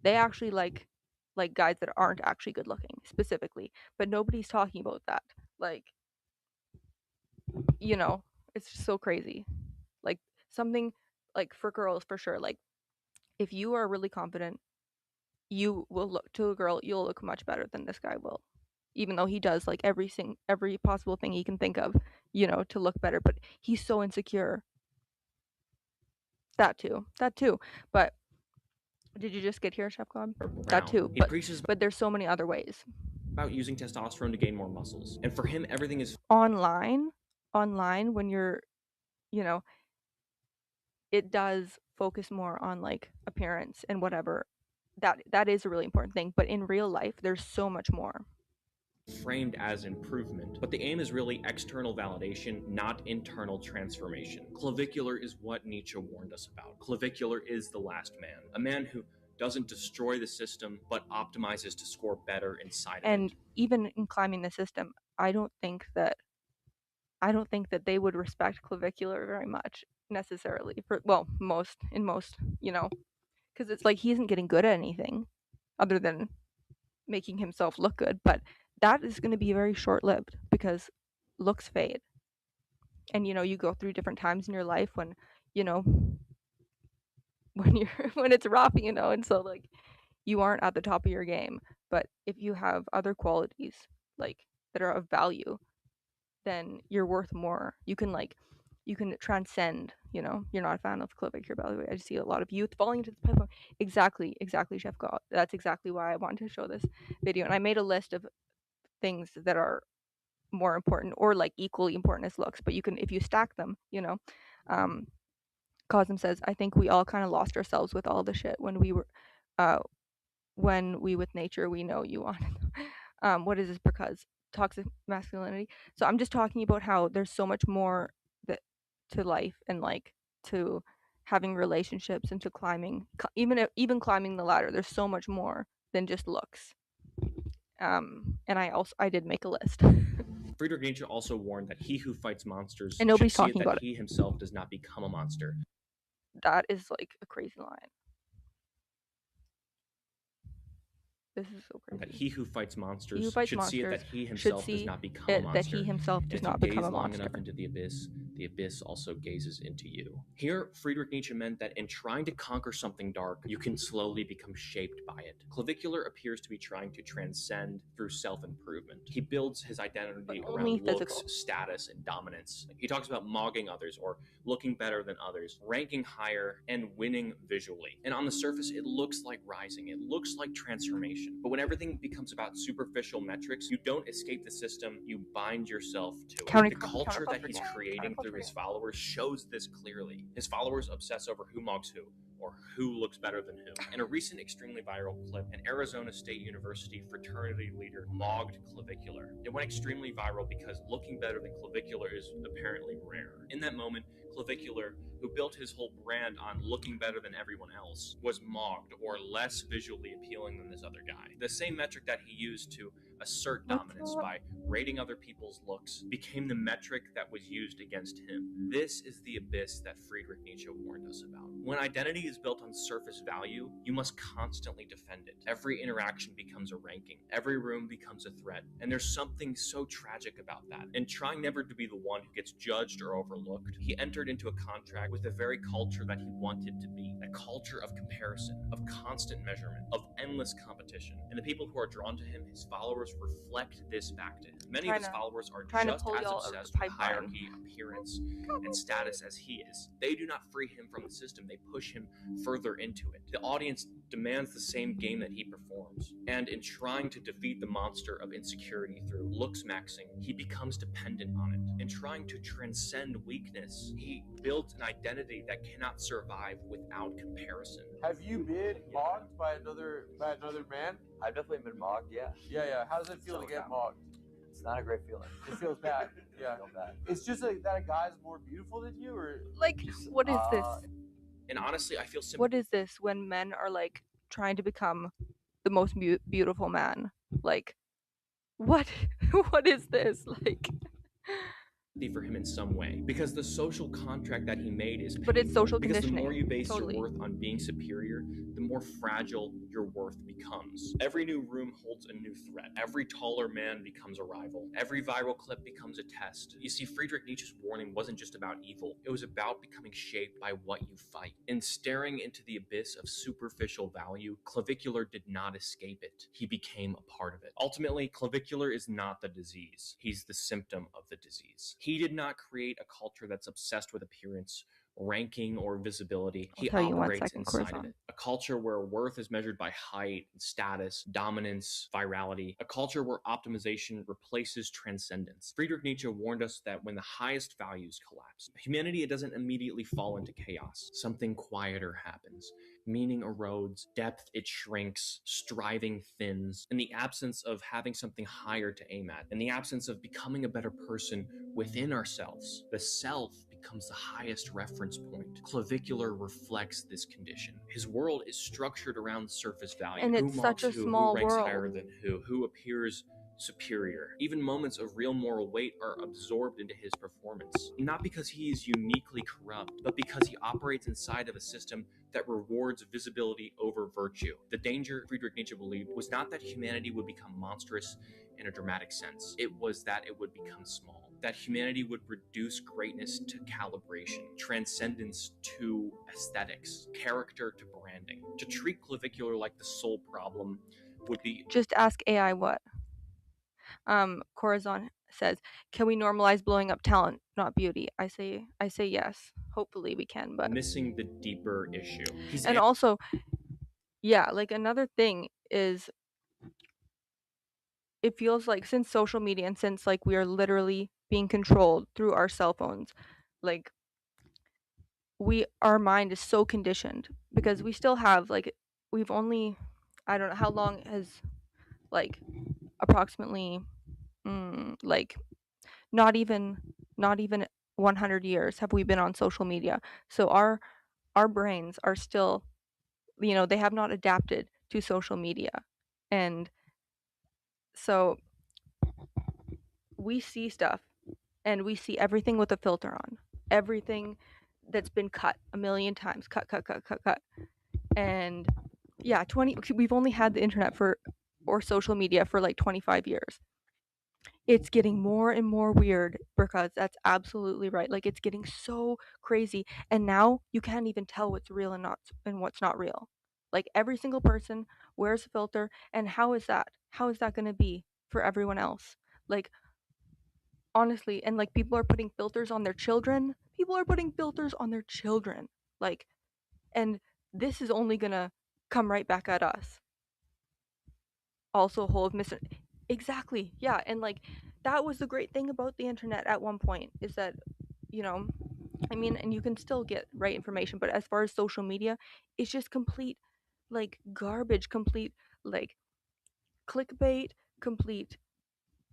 they actually like guys that aren't actually good looking, specifically. But nobody's talking about that. Like, you know, it's just so crazy. Like, something, like, for girls, for sure. Like, if you are really confident, you will look to a girl, you'll look much better than this guy will. Even though he does, like, every possible thing he can think of, you know, to look better. But he's so insecure. That too. But did you just get here, Chef God? That too. He preaches But there's so many other ways. About using testosterone to gain more muscles. And for him, everything is... Online, when you're, you know, it does focus more on, like, appearance and whatever. That is a really important thing. But in real life, there's so much more. Framed as improvement, but the aim is really external validation, not internal transformation. Clavicular is what Nietzsche warned us about. Clavicular is the last man, a man who doesn't destroy the system, but optimizes to score better inside of it. And even in climbing the system, I don't think that they would respect clavicular very much necessarily. Most, you know, because it's like he isn't getting good at anything other than making himself look good. But that is going to be very short-lived because looks fade. And, you know, you go through different times in your life when, you know, when it's rough, you know, and so, like, you aren't at the top of your game. But if you have other qualities, like, that are of value, then you're worth more. You can transcend, you know. You're not a fan of clavicular, by the way. I just see a lot of youth falling into this pipeline. Exactly, Chef God. That's exactly why I wanted to show this video. And I made a list of things that are more important or, like, equally important as looks. But you can, if you stack them, you know. Cosm says, I think we all kind of lost ourselves with all the shit when we with nature, we know you wanted. What is this? Because toxic masculinity. So I'm just talking about how there's so much more that to life and, like, to having relationships and to climbing, even climbing the ladder. There's so much more than just looks. And I did make a list. Friedrich Nietzsche also warned that he who fights monsters And nobody's should see talking it about that it. he himself does not become a monster. That is, like, a crazy line. This is so crazy. That he who fights monsters He who fights should see it monsters that he should himself does see not become a it monster. that he himself does not become a long monster. enough into the abyss also gazes into you. Here, Friedrich Nietzsche meant that in trying to conquer something dark, you can slowly become shaped by it. Clavicular appears to be trying to transcend through self-improvement. He builds his identity around looks, status, and dominance. He talks about mogging others or looking better than others, ranking higher, and winning visually. And on the surface, it looks like rising. It looks like transformation. But when everything becomes about superficial metrics, you don't escape the system, you bind yourself to it. The culture that he's creating through through his followers shows this clearly. His followers obsess over who mogs who, or who looks better than who. In a recent extremely viral clip, an Arizona State University fraternity leader mogged Clavicular. It went extremely viral because looking better than Clavicular is apparently rare. In that moment, Clavicular, who built his whole brand on looking better than everyone else, was mogged or less visually appealing than this other guy. The same metric that he used to assert dominance by rating other people's looks became the metric that was used against him. This is the abyss that Friedrich Nietzsche warned us about. When identity is built on surface value, you must constantly defend it. Every interaction becomes a ranking. Every room becomes a threat. And there's something so tragic about that. And trying never to be the one who gets judged or overlooked, he entered into a contract with the very culture that he wanted to be. A culture of comparison, of constant measurement, of endless competition. And the people who are drawn to him, his followers, reflect this back to him. Many of his followers are just as obsessed with hierarchy, appearance, and status as he is. They do not free him from the system, they push him further into it. The audience demands the same game that he performs. And in trying to defeat the monster of insecurity through looksmaxing, he becomes dependent on it. In trying to transcend weakness, he built an identity that cannot survive without comparison. Have you been mocked by another man? I've definitely been mocked, yeah. Yeah. How does it feel to get mocked? It's not a great feeling. It feels bad. Yeah. I feel bad. It's just like that a guy's more beautiful than you, or Like, what is this? And honestly, I feel What is this when men are like trying to become the most beautiful man? Like, what? What is this? Like, for him in some way, because the social contract that he made is painful. But it's social because conditioning. the more you base Totally. your worth on being superior, the more fragile your worth becomes. Every new room holds a new threat. Every taller man becomes a rival. Every viral clip becomes a test. You see, Friedrich Nietzsche's warning wasn't just about evil. It was about becoming shaped by what you fight. In staring into the abyss of superficial value, Clavicular did not escape it. He became a part of it. Ultimately, Clavicular is not the disease. He's the symptom of the disease. He did not create a culture that's obsessed with appearance, ranking, or visibility. He operates inside of it. A culture where worth is measured by height, status, dominance, virality. A culture where optimization replaces transcendence. Friedrich Nietzsche warned us that when the highest values collapse, humanity doesn't immediately fall into chaos. Something quieter happens. Meaning erodes, depth it shrinks, striving thins. In the absence of having something higher to aim at, in the absence of becoming a better person within ourselves, the self becomes the highest reference point. Clavicular reflects this condition. His world is structured around surface value. And it's such a small who ranks world. higher than who appears superior. Even moments of real moral weight are absorbed into his performance. Not because he is uniquely corrupt, but because he operates inside of a system that rewards visibility over virtue. The danger, Friedrich Nietzsche believed, was not that humanity would become monstrous in a dramatic sense. It was that it would become small. That humanity would reduce greatness to calibration, transcendence to aesthetics, character to branding. To treat Clavicular like the sole problem would be... Just ask AI what. Corazon says, can we normalize blowing up talent, not beauty? I say yes. Hopefully we can, but missing the deeper issue. And also, yeah, like another thing is, it feels like since social media and since like we are literally being controlled through our cell phones, like our mind is so conditioned because we still have like, we've only, I don't know how long has, like, approximately like not even 100 years have we been on social media. So our brains are still, they have not adapted to social media. And so we see stuff and we see everything with a filter on. Everything that's been cut a million times. Cut. And yeah, we've only had the internet or social media for like 25 years. It's getting more and more weird, because that's absolutely right. Like, it's getting so crazy. And now you can't even tell what's real and what's not real. Like, every single person wears a filter, and how is that going to be for everyone else? Like, honestly, and like people are putting filters on their children. Like, and this is only going to come right back at us. Also, a whole of exactly, yeah. And like, that was the great thing about the internet at one point, is that you know, I mean, and you can still get right information, but as far as social media, it's just complete like garbage, complete like clickbait, complete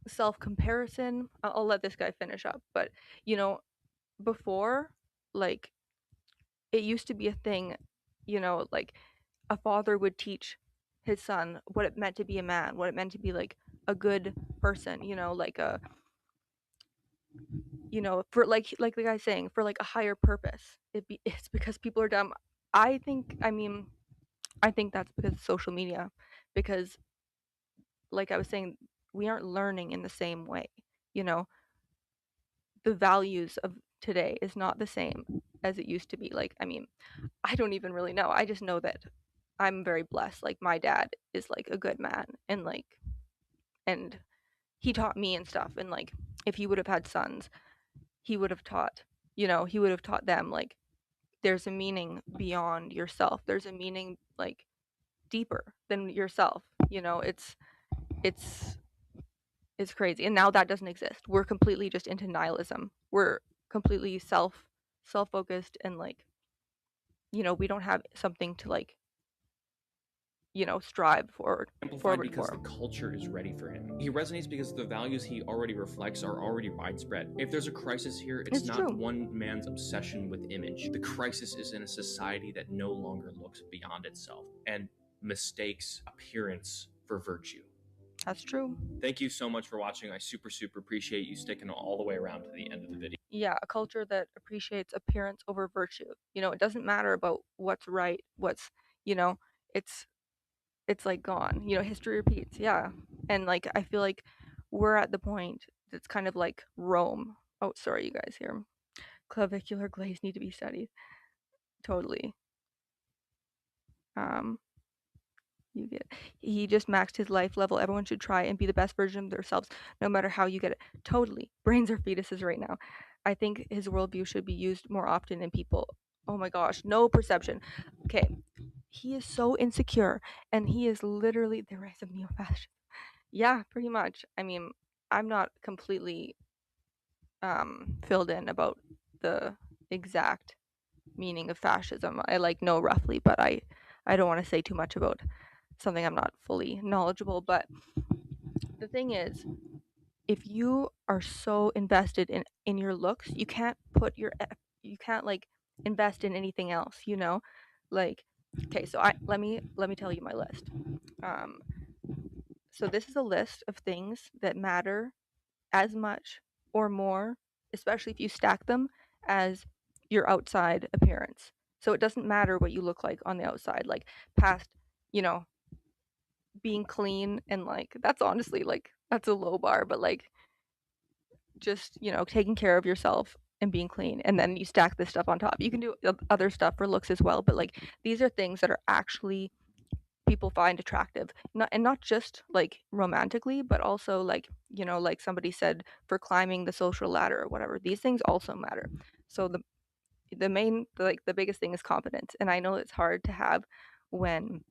self comparison. I'll let this guy finish up, but you know, before, like, it used to be a thing, you know, like a father would teach his son what it meant to be a man, what it meant to be like a good person, you know, like a, you know, for like the guy's saying, for like a higher purpose. It's because people are dumb. I think, I mean, I think that's because of social media, because like I was saying, we aren't learning in the same way, you know. The values of today is not the same as it used to be. Like, I mean, I don't even really know. I just know that I'm very blessed. Like my dad is like a good man, and like, and he taught me and stuff, and like if he would have had sons, he would have taught, you know, he would have taught them like there's a meaning beyond yourself. There's a meaning like deeper than yourself. You know, it's it's crazy. And now that doesn't exist. We're completely just into nihilism. We're completely self-focused, and like, you know, we don't have something to like, you know, strive Amplified forward because for. the culture is ready for him. He resonates because the values he already reflects are already widespread. If there's a crisis here, it's It's not true. one man's obsession with image. The crisis is in a society that no longer looks beyond itself and mistakes appearance for virtue. That's true. Thank you so much for watching. I super appreciate you sticking all the way around to the end of the video. Yeah, a culture that appreciates appearance over virtue. You know, it doesn't matter about what's right, what's, you know, it's it's like gone. You know, history repeats. Yeah. And like I feel like we're at the point that's kind of like Rome. Oh, sorry you guys here. Clavicular glaze need to be studied. Totally. Um you get he just maxed his life level. Everyone should try and be the best version of themselves, no matter how you get it. Totally. Brains are fetuses right now. I think his worldview should be used more often in people. Oh my gosh, no perception. Okay. He is so insecure, and he is literally the rise of neo-fascism. Yeah, pretty much. I mean, I'm not completely filled in about the exact meaning of fascism. I like know roughly, but I don't want to say too much about something I'm not fully knowledgeable. But the thing is, if you are so invested in your looks, you can't you can't like invest in anything else, you know? Like, okay, so I let me tell you my list. Um so this is a list of things that matter as much or more, especially if you stack them, as your outside appearance. So it doesn't matter what you look like on the outside, like past, you know, being clean, and like that's honestly like that's a low bar, but like just, you know, taking care of yourself and being clean, and then you stack this stuff on top. You can do other stuff for looks as well, but like these are things that are actually people find attractive, not just like romantically, but also like, you know, like somebody said, for climbing the social ladder or whatever. These things also matter. So the main, like the biggest thing is confidence, and I know it's hard to have when,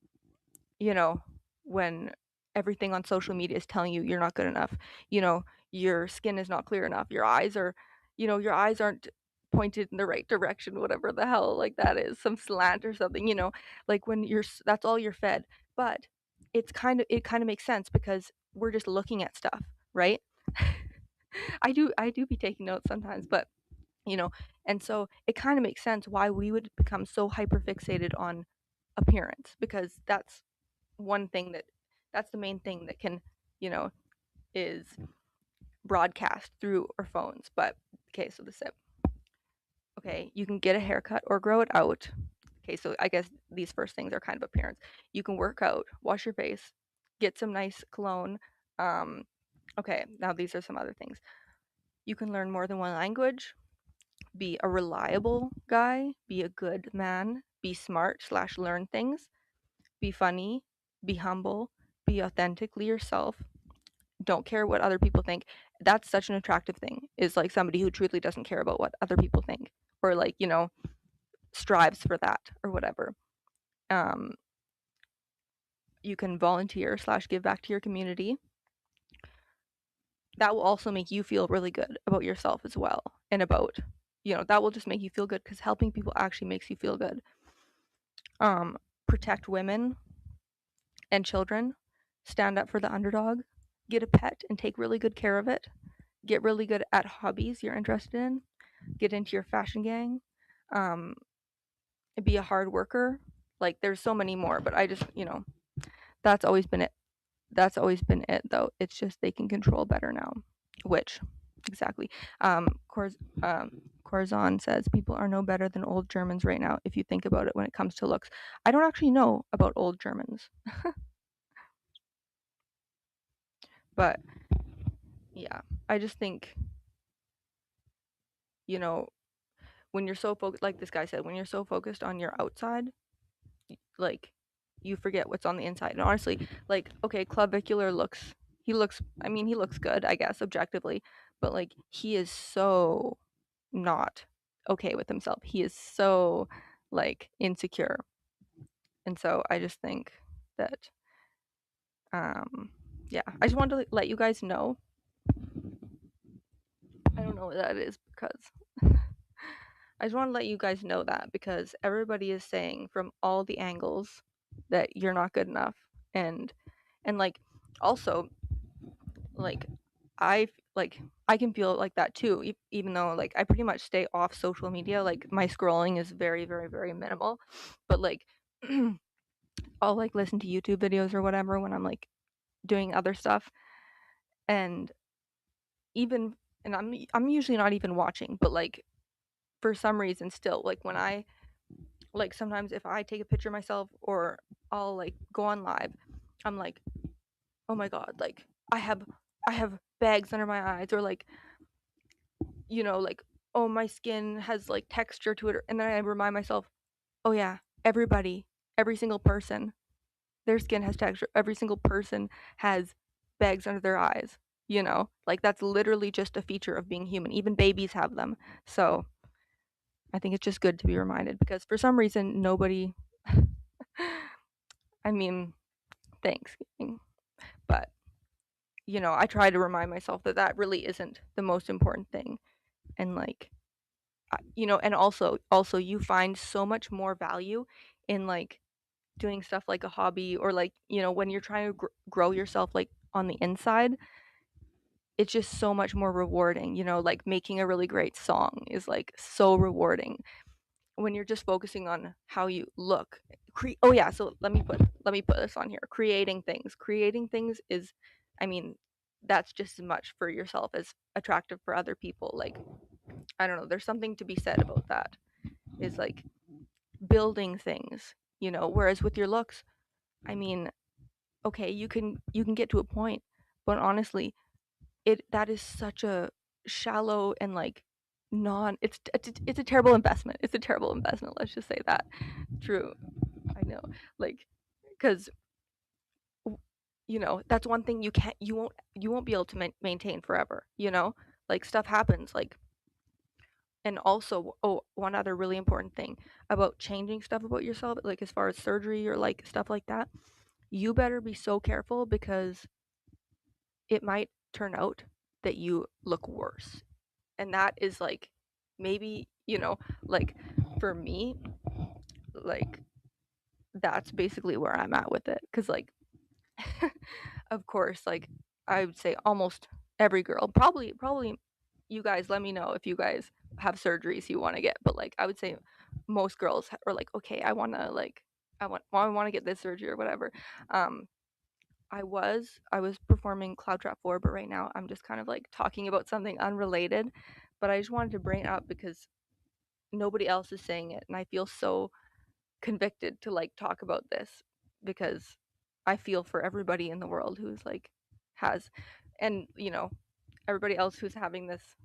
you know, when everything on social media is telling you you're not good enough, you know, your skin is not clear enough, your eyes are, you know, your eyes aren't pointed in the right direction, whatever the hell like that is, some slant or something, you know, like when that's all you're fed. But it kind of makes sense because we're just looking at stuff, right? I do be taking notes sometimes, but you know, and so it kind of makes sense why we would become so hyper fixated on appearance, because that's the main thing that can, you know, is broadcast through our phones. But okay, so the sip. Okay, you can get a haircut or grow it out. Okay, so I guess these first things are kind of appearance. You can work out, wash your face, get some nice cologne. Um, okay, now these are some other things. You can learn more than one language, be a reliable guy, be a good man, be smart slash learn things, be funny, be humble, be authentically yourself, don't care what other people think. That's such an attractive thing, is like somebody who truly doesn't care about what other people think, or like, you know, strives for that or whatever. Um, you can volunteer slash give back to your community. That will also make you feel really good about yourself as well, and about, that will just make you feel good, because helping people actually makes you feel good. Protect women and children, stand up for the underdog, get a pet and take really good care of it, get really good at hobbies you're interested in, get into your fashion gang, be a hard worker. Like, there's so many more, but I just, that's always been it. That's always been it, though. It's just they can control better now. Which, exactly. Corazon says people are no better than old Germans right now if you think about it when it comes to looks. I don't actually know about old Germans. But yeah, I just think, when you're so focused, like this guy said, when you're so focused on your outside, like, you forget what's on the inside. And honestly, like, okay, Clavicular he looks good, I guess, objectively, but like, he is so not okay with himself. He is so, like, insecure. And so I just think that, yeah, I just wanted to let you guys know. I don't know what that is, because I just want to let you guys know that, because everybody is saying from all the angles that you're not good enough. And like, also, like, I can feel like that too, even though, like, I pretty much stay off social media. Like, my scrolling is very, very, very minimal. But like, I'll like listen to YouTube videos or whatever when I'm like doing other stuff. And I'm usually not even watching, but like, for some reason, still, like, when I, like, sometimes if I take a picture of myself or I'll like go on live, I'm like, oh my god, like, I have bags under my eyes, or like, like, oh, my skin has like texture to it, and then I remind myself, oh yeah, every single person, their skin has texture. Every single person has bags under their eyes. Like, that's literally just a feature of being human. Even babies have them. So I think it's just good to be reminded, because for some reason nobody I mean, Thanksgiving. But, I try to remind myself that that really isn't the most important thing. And like, and also you find so much more value in like doing stuff like a hobby, or like, when you're trying to grow yourself, like, on the inside. It's just so much more rewarding. Like, making a really great song is like so rewarding when you're just focusing on how you look. Oh yeah, so let me put this on here. Creating things is, I mean, that's just as much for yourself as attractive for other people. Like, I don't know, there's something to be said about that. Is like building things, whereas with your looks, I mean, okay, you can get to a point, but honestly, that is such a shallow and like non it's a terrible investment. It's a terrible investment, let's just say that. True. I know. Like, cuz that's one thing you won't be able to maintain forever, like, stuff happens, like. And also, oh, one other really important thing about changing stuff about yourself, like as far as surgery or like stuff like that, you better be so careful, because it might turn out that you look worse. And that is like, maybe, like, for me, like, that's basically where I'm at with it. Because like, of course, like, I would say almost every girl, probably you guys, let me know if you guys have surgeries you want to get. But like, I would say most girls are like, okay, I want to, like, I want to get this surgery or whatever. um I was performing Cloud Trap 4, but right now I'm just kind of like talking about something unrelated. But I just wanted to bring it up because nobody else is saying it, and I feel so convicted to like talk about this, because I feel for everybody in the world who's like has, and everybody else who's having this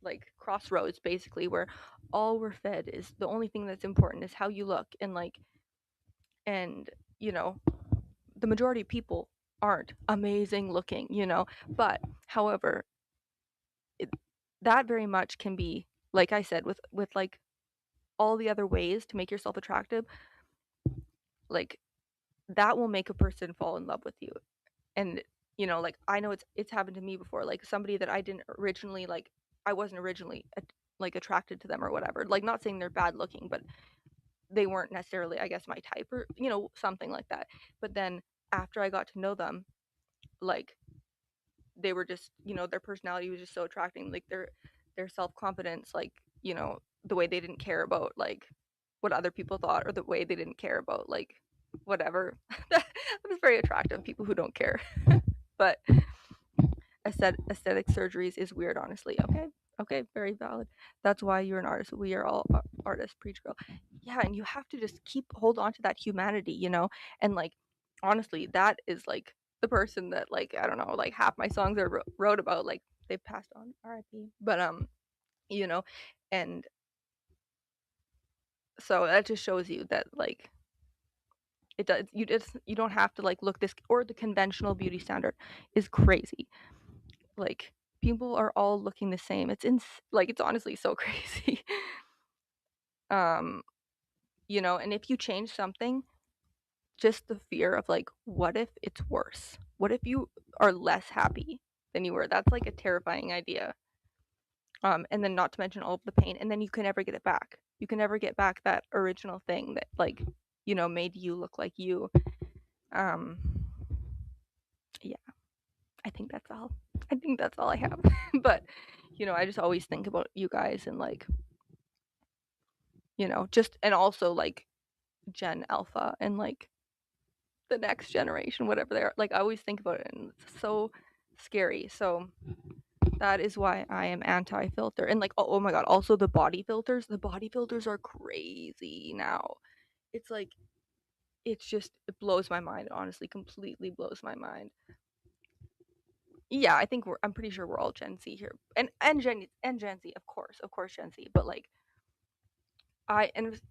like crossroads, basically, where all we're fed is the only thing that's important is how you look. And like, and you know the majority of people aren't amazing looking, but however, it, that very much can be, like I said, with like all the other ways to make yourself attractive, like, that will make a person fall in love with you. And like, I know it's happened to me before, like somebody that I didn't originally like, I wasn't originally like attracted to them or whatever. Like, not saying they're bad looking, but they weren't necessarily, I guess, my type, or something like that. But then after I got to know them, like, they were just, their personality was just so attracting, like their self-confidence, like, the way they didn't care about like what other people thought, or the way they didn't care about like whatever. That was very attractive, people who don't care. But aesthetic surgeries is weird, honestly. Okay, very valid. That's why you're an artist. We are all artists, preach girl. Yeah, and you have to just hold on to that humanity, and like, honestly, that is like the person that, like, I don't know, like half my songs are wrote about, like, they passed on, RIP. But and so that just shows you that, like, it does, you don't have to like look this, or the conventional beauty standard is crazy. Like, people are all looking the same. Like, it's honestly so crazy. And if you change something, just the fear of like, what if it's worse? What if you are less happy than you were? That's like a terrifying idea. And then not to mention all of the pain, and then you can never get it back. You can never get back that original thing that, like, made you look like you. Yeah, I think that's all. I have. But I just always think about you guys, and like, just, and also like Gen Alpha, and like the next generation, whatever they are. Like, I always think about it, and it's so scary. So that is why I am anti-filter. And like, oh my god, also the body filters. The body filters are crazy now. It's like, it blows my mind, honestly, completely blows my mind. Yeah, I'm pretty sure we're all Gen Z here. And Gen Z, of course Gen Z. But like,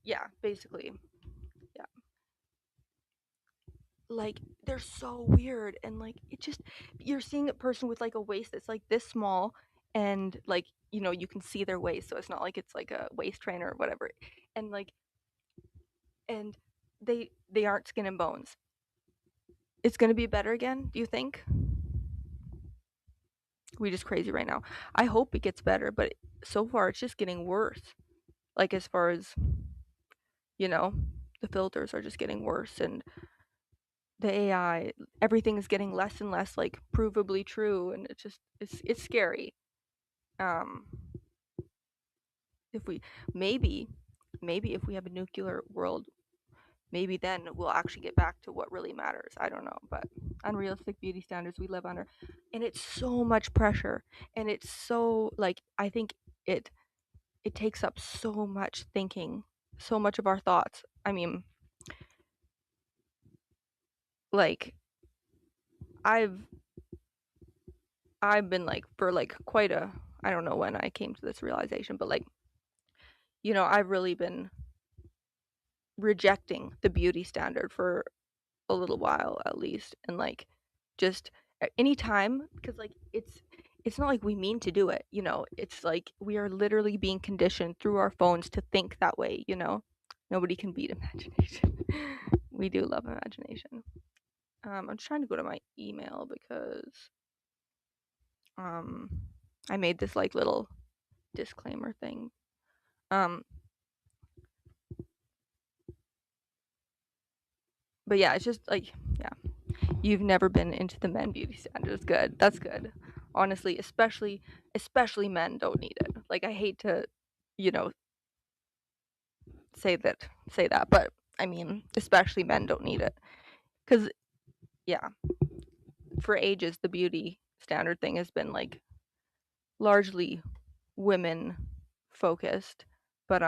yeah, basically, yeah. Like, they're so weird, and like, it just, you're seeing a person with like a waist that's like this small, and like, you can see their waist, so it's not like it's like a waist trainer or whatever. And like, and they aren't skin and bones. It's gonna be better again, do you think? We just crazy right now. I hope it gets better, but so far it's just getting worse. Like, as far as, the filters are just getting worse, and the AI, everything is getting less and less like provably true, and it's scary. If we maybe if we have a nuclear world, maybe then we'll actually get back to what really matters. I don't know, but unrealistic beauty standards we live under, and it's so much pressure, and it's so, like, I think it takes up so much thinking, so much of our thoughts. I mean, like, I've been like, for like quite a, I don't know when I came to this realization, but like, I've really been rejecting the beauty standard for a little while at least, and like, just anytime, because like, it's not like we mean to do it, it's like we are literally being conditioned through our phones to think that way. Nobody can beat imagination. We do love imagination. I'm just trying to go to my email, because I made this like little disclaimer thing. But yeah, it's just like, yeah, you've never been into the men beauty standards. Good, that's good. Honestly, especially men don't need it. Like, I hate to, say that, but I mean, especially men don't need it, because yeah, for ages the beauty standard thing has been like largely women focused, but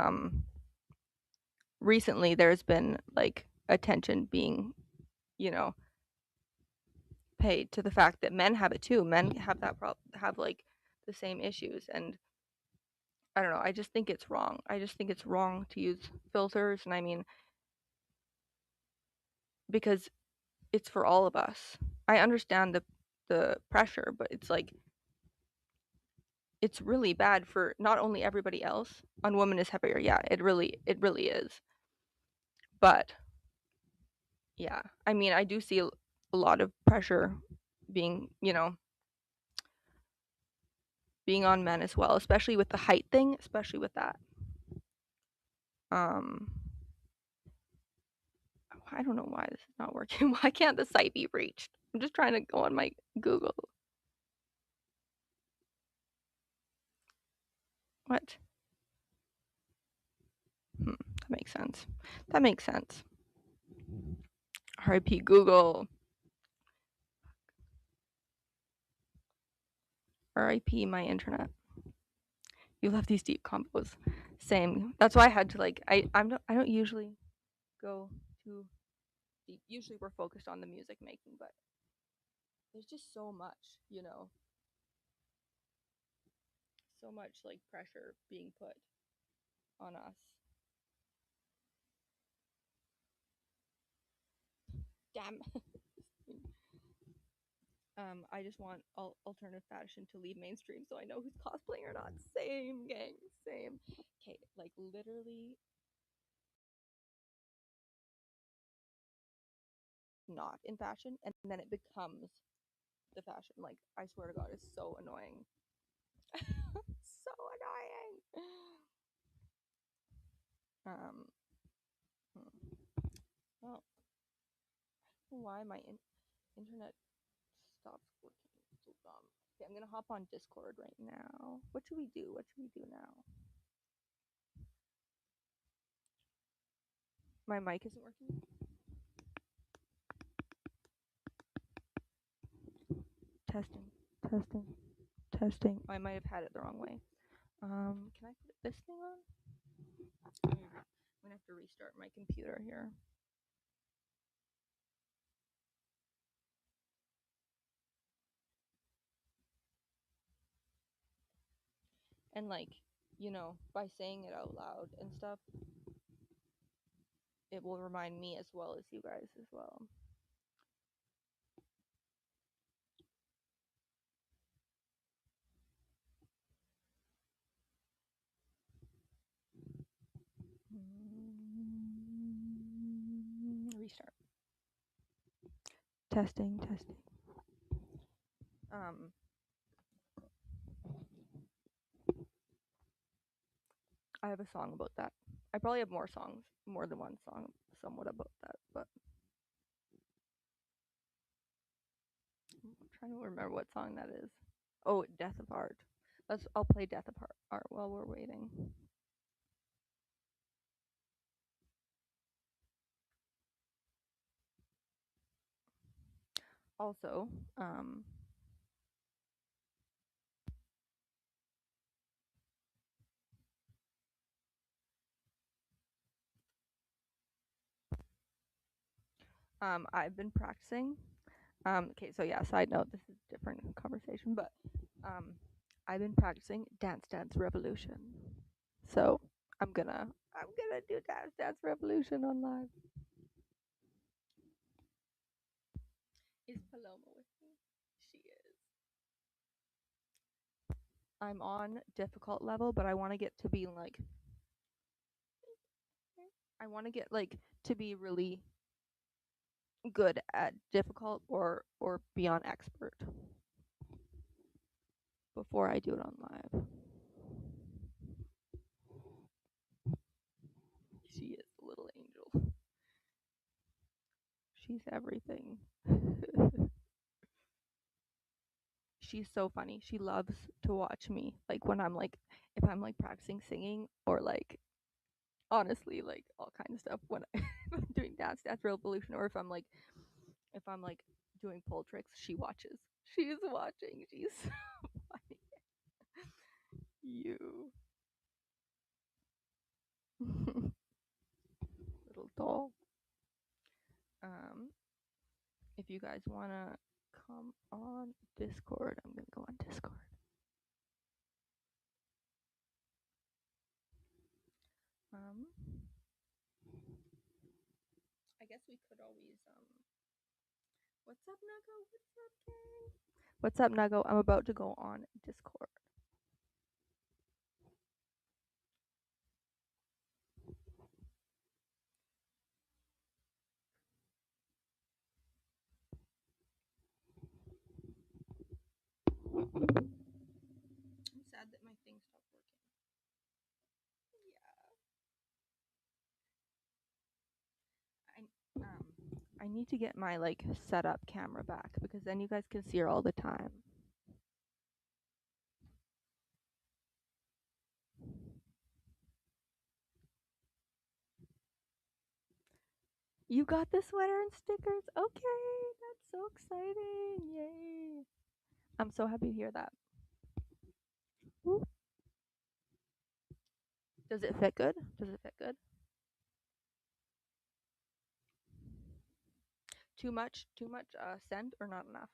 recently there's been like attention being, you know, paid to the fact that men have it too. Men have that have like the same issues, and I don't know. I just think it's wrong. I just think it's wrong to use filters, and I mean, because it's for all of us. I understand the pressure, but it's like, it's really bad for not only everybody else. On women is heavier. Yeah, it really is. But yeah, I mean, I do see a lot of pressure being, being on men as well, especially with the height thing, especially with that. I don't know why this is not working. Why can't the site be reached? I'm just trying to go on my Google. What? That makes sense. That makes sense. RIP Google. RIP my internet. You love these deep combos. Same. That's why I had to like I don't usually go too deep. Usually we're focused on the music making, but there's just so much, you know. So much like pressure being put on us. Damn. I just want alternative fashion to leave mainstream so I know who's cosplaying or not. Same, gang. Same. Okay, like literally not in fashion and then it becomes the fashion. Like, I swear to God, it's so annoying. So annoying. Well, why my internet stops working. So dumb. Okay, I'm gonna hop on Discord right now. What should we do? What should we do now? My mic isn't working. Testing. I might have had it the wrong way. Can I put this thing on? I'm gonna have to restart my computer here. And like, you know, by saying it out loud and stuff, it will remind me as well as you guys as well. Restart. Testing. I have a song about that. I probably have more than one song somewhat about that, but I'm trying to remember what song that is. Oh, Death of Art. I'll play Death of Art while we're waiting. Also, I've been practicing. Okay, so yeah, side note, this is a different conversation, but I've been practicing Dance Dance Revolution. So I'm gonna do Dance Dance Revolution on live. Is Paloma with me? She is. I'm on difficult level, but I want to get to be like to be really good at difficult or beyond expert before I do it on live. She is a little angel. She's everything. She's so funny. She loves to watch me. Like when I'm like, if I'm like practicing singing or like, honestly, like all kinds of stuff when I'm doing Dance Revolution, or if I'm like doing pole tricks, she watches. She's watching. She's so funny. You. Little doll. If you guys wanna come on Discord, I'm gonna go on Discord. I guess we could always what's up, Nuggo? What's up, gang? What's up, Nuggo? I'm about to go on Discord. I'm I need to get my like setup camera back because then you guys can see her all the time. You got the sweater and stickers. Okay, that's so exciting. Yay. I'm so happy to hear that. Woo. Does it fit good? Does it fit good? Too much scent or not enough?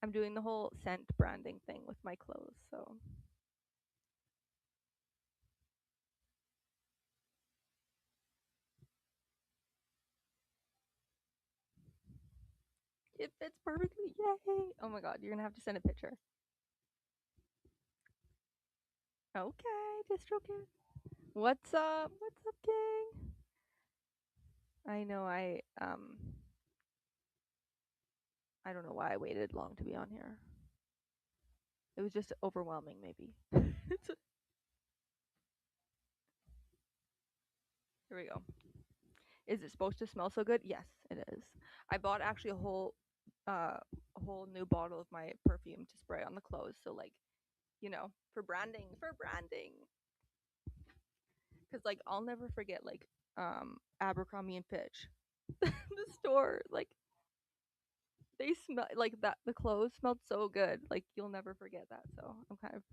I'm doing the whole scent branding thing with my clothes, so it fits perfectly. Yay! Oh my god, you're gonna have to send a picture. Okay, DistroKid. What's up? What's up, gang? I know I don't know why I waited long to be on here. It was just overwhelming, maybe. Here we go. Is it supposed to smell so good? Yes, it is. I bought actually a whole new bottle of my perfume to spray on the clothes. So like, for branding, Cuz like I'll never forget like Abercrombie and Fitch. The store, like they smell like that the clothes smelled so good. Like you'll never forget that. So I'm kind of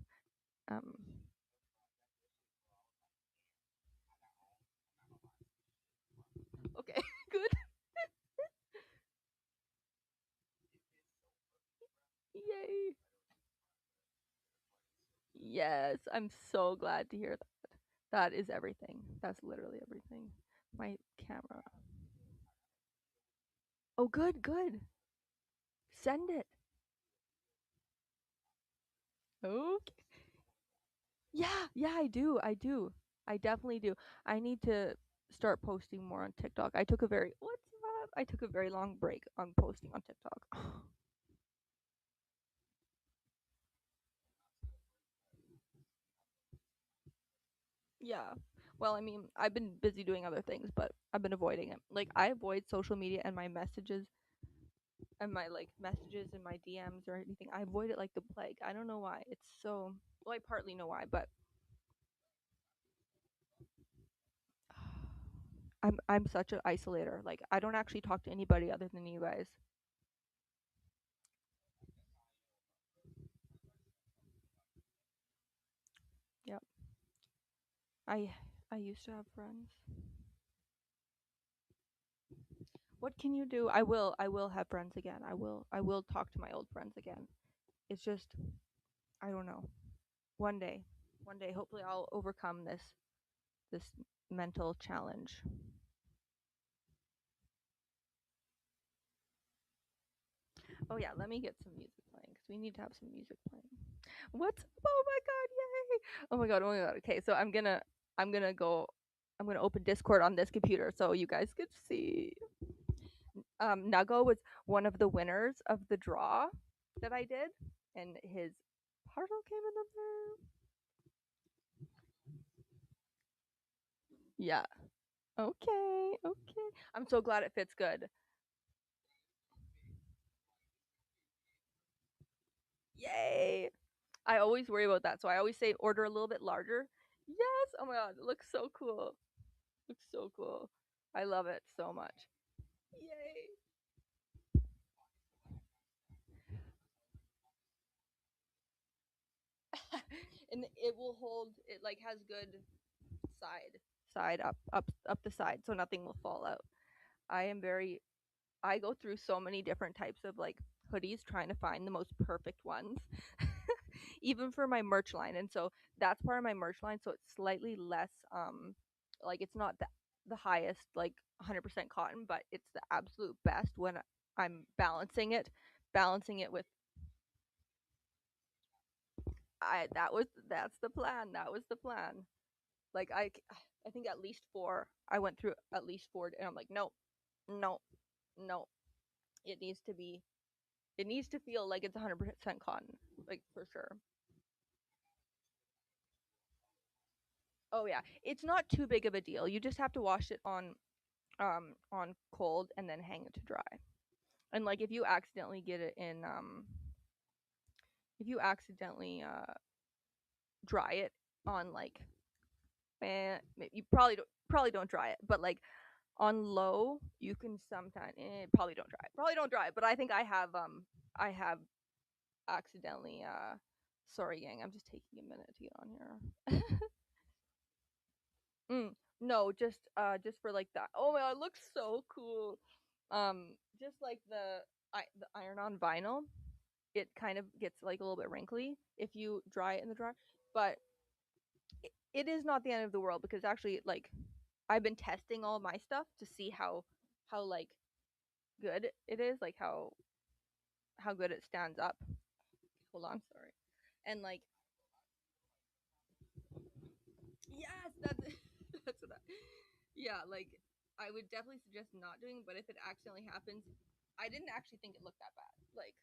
okay, good. Yay. Yes, I'm so glad to hear that. That is everything. That's literally everything. My camera. Oh, good, good. Send it. Okay. Yeah, yeah, I do. I do. I definitely do. I need to start posting more on TikTok. What's up? I took a very long break on posting on TikTok. Yeah. Well, I mean, I've been busy doing other things, but I've been avoiding it. Like I avoid social media and my messages and my DMs or anything. I avoid it like the plague. I don't know why. It's so well, I partly know why, but I'm such an isolator. Like I don't actually talk to anybody other than you guys. Yep. I I used to have friends. What can you do? I will have friends again. I will talk to my old friends again. It's just I don't know. One day. One day hopefully I'll overcome this mental challenge. Oh yeah, let me get some music playing cuz we need to have some music playing. What's Oh my god, yay. Oh my god, oh my god. Okay, so I'm going to open Discord on this computer so you guys could see. Nuggo was one of the winners of the draw that I did, and his parcel came in the mail. Yeah. Okay. Okay. I'm so glad it fits good. Yay. I always worry about that, so I always say order a little bit larger. Yes. Oh my god, it looks so cool. Looks so cool. I love it so much. Yay. And it will hold. It like has good side up the side, so nothing will fall out. I am very I go through so many different types of like hoodies trying to find the most perfect ones. Even for my merch line. And so that's part of my merch line, so it's slightly less like it's not the highest like 100% cotton, but it's the absolute best when I'm balancing it with I that's the plan. That was the plan. Like I think at least 4. I went through at least 4 and I'm like, "No. No. No. It needs to be it needs to feel like it's 100% cotton, like for sure." Oh yeah, it's not too big of a deal. You just have to wash it on on cold and then hang it to dry. And like if you accidentally get it in if you accidentally dry it on like you probably don't dry it, but like on low you can sometimes probably don't dry it, but I think I have accidentally sorry gang, I'm just taking a minute to get on here. No, just for like that. Oh my god, it looks so cool. Just like the iron on vinyl, it kind of gets like a little bit wrinkly if you dry it in the dryer, but it is not the end of the world because actually like I've been testing all my stuff to see how like good it is, like how good it stands up. Hold on, sorry. And like yes, that's that's what yeah, like I would definitely suggest not doing, but if it accidentally happens, I didn't actually think it looked that bad. Like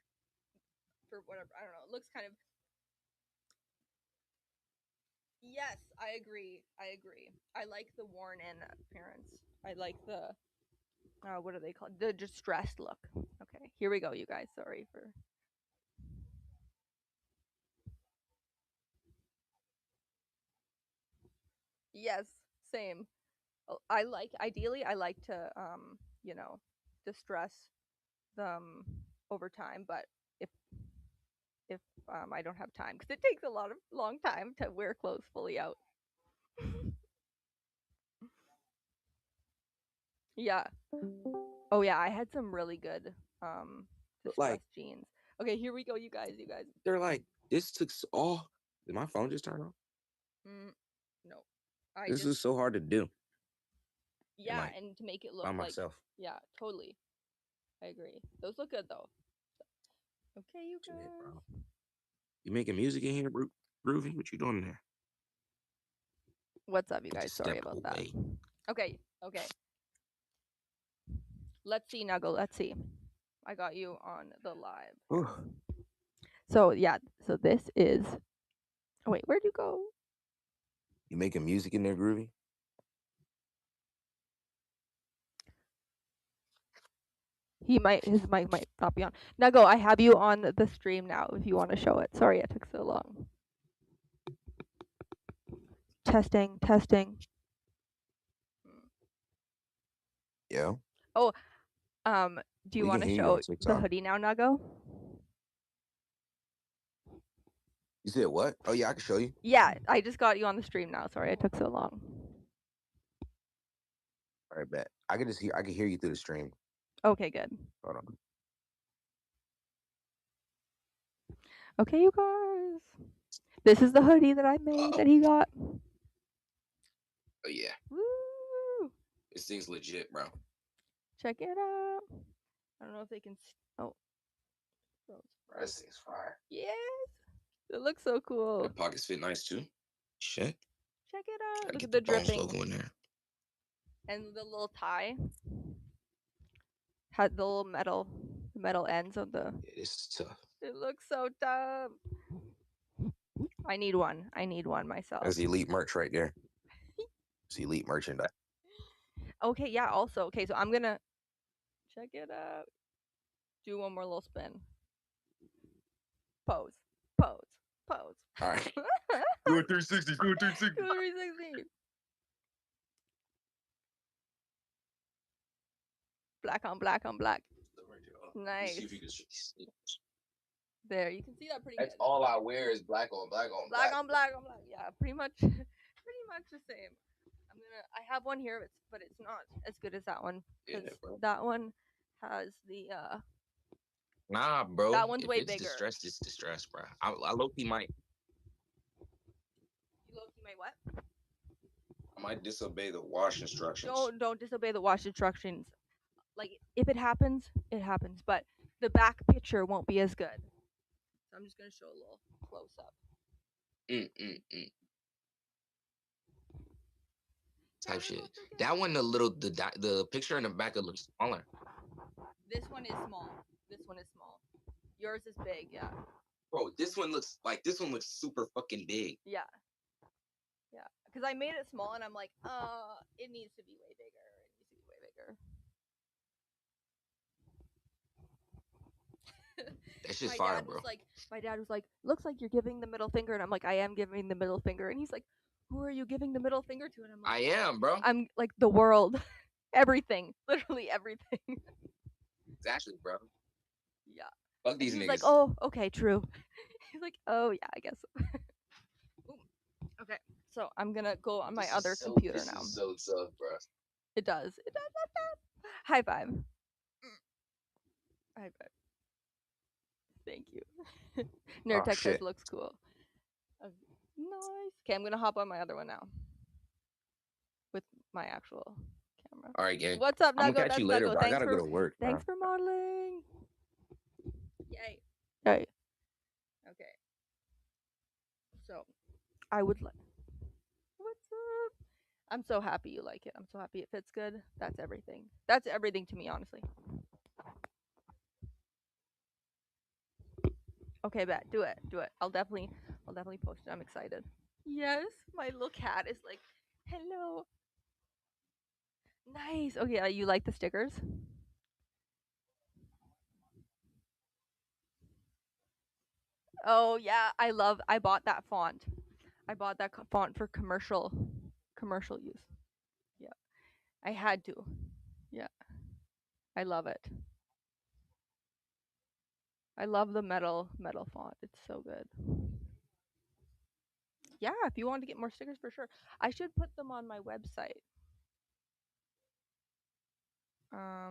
for whatever, I don't know. It looks kind of yes, I agree. I like the worn in appearance. I like the what are they called? The distressed look. Okay, here we go, you guys. Sorry for yes, same. Ideally I like to you know distress them over time, but if if I don't have time because it takes a long time to wear clothes fully out. Yeah. Oh yeah, I had some really good Like distressed jeans. Okay, here we go, you guys. they're like this took all. Did my phone just turn off? Mm, no, I This just is so hard to do. And yeah, like and to make it look by like myself. yeah, totally. I agree. Those look good though. Okay, you Shit, bro. guys. You making music in here, Groovy? What you doing in there? What's up, you guys? Just Sorry step about that. away. Okay. Let's see, Nuggle. Let's see. I got you on the live. Whew. So yeah, so this is. Oh wait, where'd you go? You making music in there, Groovy? His mic might not be on. Nuggle, I have you on the stream now. If you want to show it. Sorry, it took so long. Testing. Yeah. Oh, do you We want can to hear you on show the TikTok. hoodie now, Nuggle? You said what? Oh yeah, I can show you. Yeah, I just got you on the stream now. Sorry, it took so long. All right, bet. I can hear you through the stream. Okay, good. Hold on. Okay, you guys. This is the hoodie that I made that he got. Oh yeah. Woo! This thing's legit, bro. Check it out. I don't know if they can. Oh, This thing's fire. yes, it looks so cool. The pockets fit nice too. Shit. Check it out. Gotta Look get at the Bones dripping logo in there. and the little tie. Had the little metal ends of the. Yeah, this is tough. It looks so tough. I need one myself. That's elite merch right there. It's elite merchandise. Okay, yeah. Also, okay, so I'm gonna check it out. Do one more little spin. Pose. All right. Do a 360. Do a 360. Do a 360. Black on black on black. Nice. There, you can see that pretty That's good. all I wear is black on black on black. Black on black on black. Yeah, pretty much the same. I have one here, but it's not as good as that one. Yeah, bro. That one has the Nah, bro. That one's if way it's bigger. Distressed, it's distressed, bro. I low-key might. You low-key might what? I might disobey the wash instructions. Don't disobey the wash instructions. Like if it happens, it happens. But the back picture won't be as good. So I'm just gonna show a little close up. Type shit. That one, the picture in the back it looks smaller. This one is small. Yours is big, yeah. Bro, this one looks super fucking big. Yeah. Because I made it small and I'm like, it needs to be way bigger. That shit's my fire, dad bro. was like, looks like you're giving the middle finger, and I'm like, I am giving the middle finger, and he's like, who are you giving the middle finger to? And I'm I like, am, bro. I'm like the world, everything, literally everything. Exactly, bro. Yeah. Fuck And these he's niggas. like, oh, okay, true. He's like, oh yeah, I guess. Ooh, okay, so I'm gonna go on my other computer now. This is so tough, bro. It does. It does. High five. High five. Thank you. Nerd Tech says shit. looks cool. Nice. Okay, I'm gonna hop on my other one now. With my actual camera. All right, gang. What's up, I'm Nuggo? gonna catch That's you later, Nuggo. bro. I gotta go to work. Thanks bro. for modeling. Yay. Yay. Okay. So, I would like. What's up? I'm so happy you like it. I'm so happy it fits good. That's everything. That's everything to me, honestly. Okay, bet. Do it. Do it. I'll definitely post it. I'm excited. Yes, my little cat is like, hello. Nice. Okay, you like the stickers? Oh yeah, I bought that font. I bought that font for commercial use. Yeah. I had to. Yeah. I love it. I love the metal font. It's so good. Yeah, if you want to get more stickers for sure. I should put them on my website. I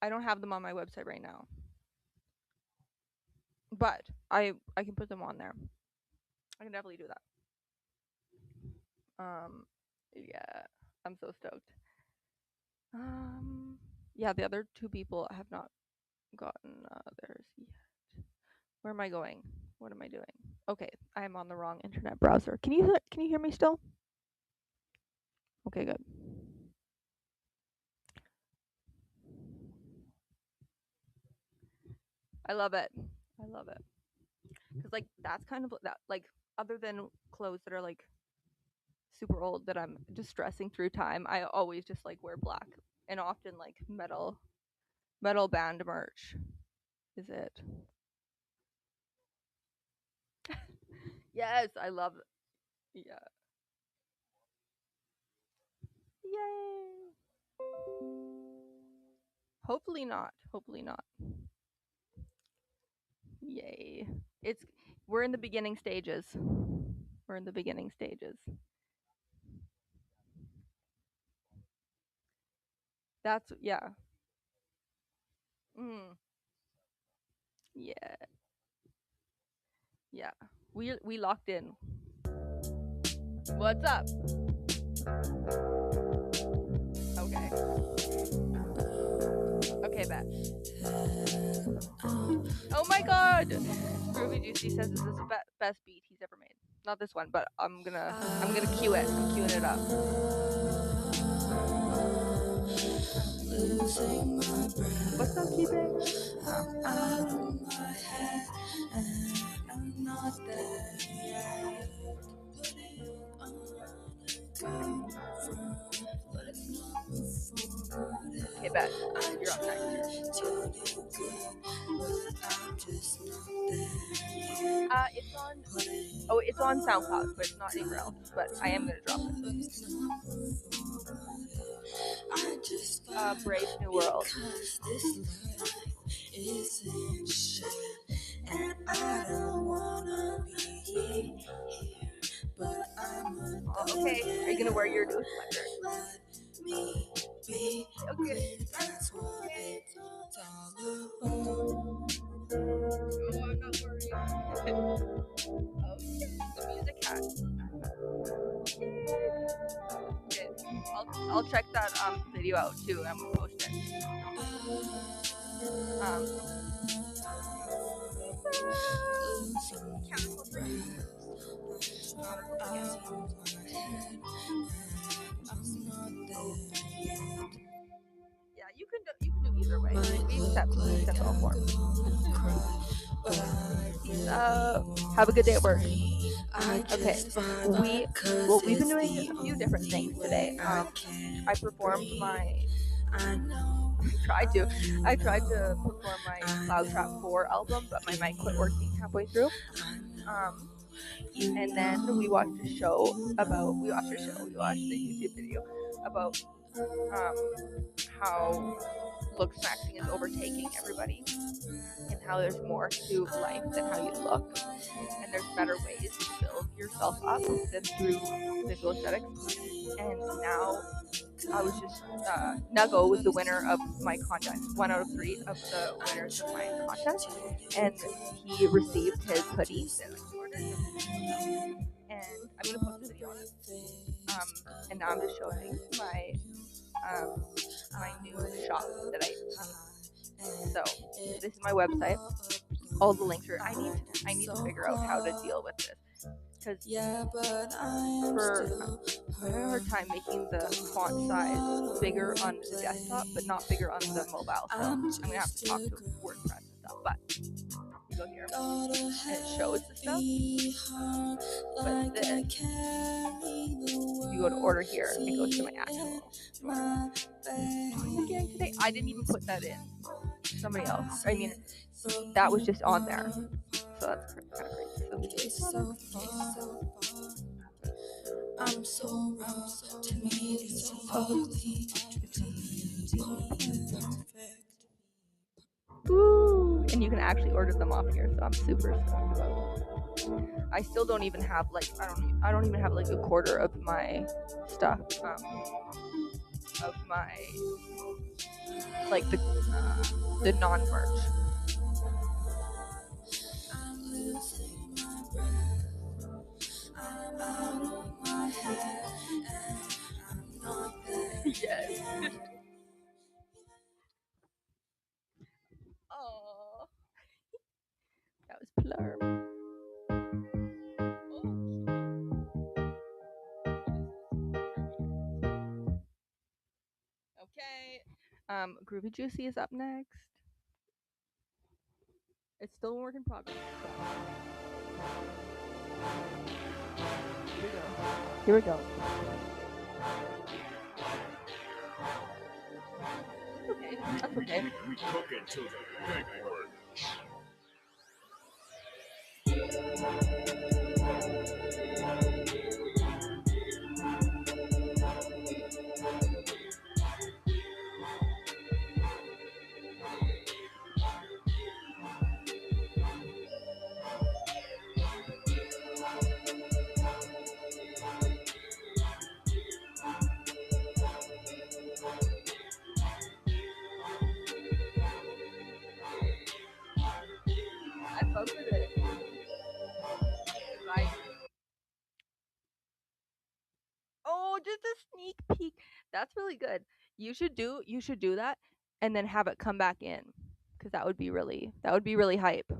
don't have them on my website right now. But I can put them on there. I can definitely do that. Yeah, I'm so stoked. Yeah, the other two people have not gotten theirs yet. Where am I going? What am I doing? Okay, I am on the wrong internet browser. Can you hear me still? Okay, good. I love it. I love it. Cuz like that's kind of that like other than clothes that are like super old that I'm just stressing through time, I always just like wear black and often like metal band merch is it. Yes, I love it. Yeah. Yay. Hopefully not. Hopefully not. Yay. We're in the beginning stages. We're in the beginning stages. That's yeah. Mm. Yeah. Yeah. We locked in. What's up? Okay. Okay, bet. Oh my god! Groovy Juicy says this is the best beat he's ever made. Not this one, but I'm gonna cue it. I'm queuing it up. What's up, Keeping? Okay, bet. You're up next here. It's on SoundCloud, but it's not anywhere else. But I am gonna drop it. Brave New World. Okay, are you gonna wear your new sweatshirt? Okay. Oh, I'm not worried. Okay, the music hat. Okay, I'll check that video out too. I'm gonna post it. Yeah, you can do either way. We accept all forms. Peace out. Have a good day at work. Okay, we've been doing a few different things today. I performed my I tried to perform my Cloud Trap 4 album, but my mic quit working halfway through. And then we watched the YouTube video about how looksmaxing is overtaking everybody, and how there's more to life than how you look, and there's better ways to build yourself up than through visual aesthetics. And now I was just Nuggo was the winner of my contest, 1 out of 3 of the winners of my contest, and he received his hoodie that I ordered, and I'm gonna post a video on it. And now I'm just showing my my new shop that I made. So this is my website. All the links are. I need to figure out how to deal with this, because for I have a hard time making the font size bigger on the desktop, but not bigger on the mobile. So I'm gonna have to talk to WordPress and stuff. But you go here and it shows the stuff. But this, if you go to order here, it goes to my actual order. Again today, I didn't even put that in. Somebody else. I mean, that was just on there. So that's kind of crazy. So I'm so wrong. To me, it's so ugly. Ooh, and you can actually order them off here, so I'm super stoked about it. I still don't even have I don't even have like a quarter of my stuff, of my like the non-merch. Yes. Oh, that was Plurb. Okay. Groovy Juicy is up next. It's still a work in progress. Here we go. Okay, that's okay. We cook it to the big word. I fuck with it. Right. Oh, just a sneak peek. That's really good. You should do that, and then have it come back in, because that would be really hype. Add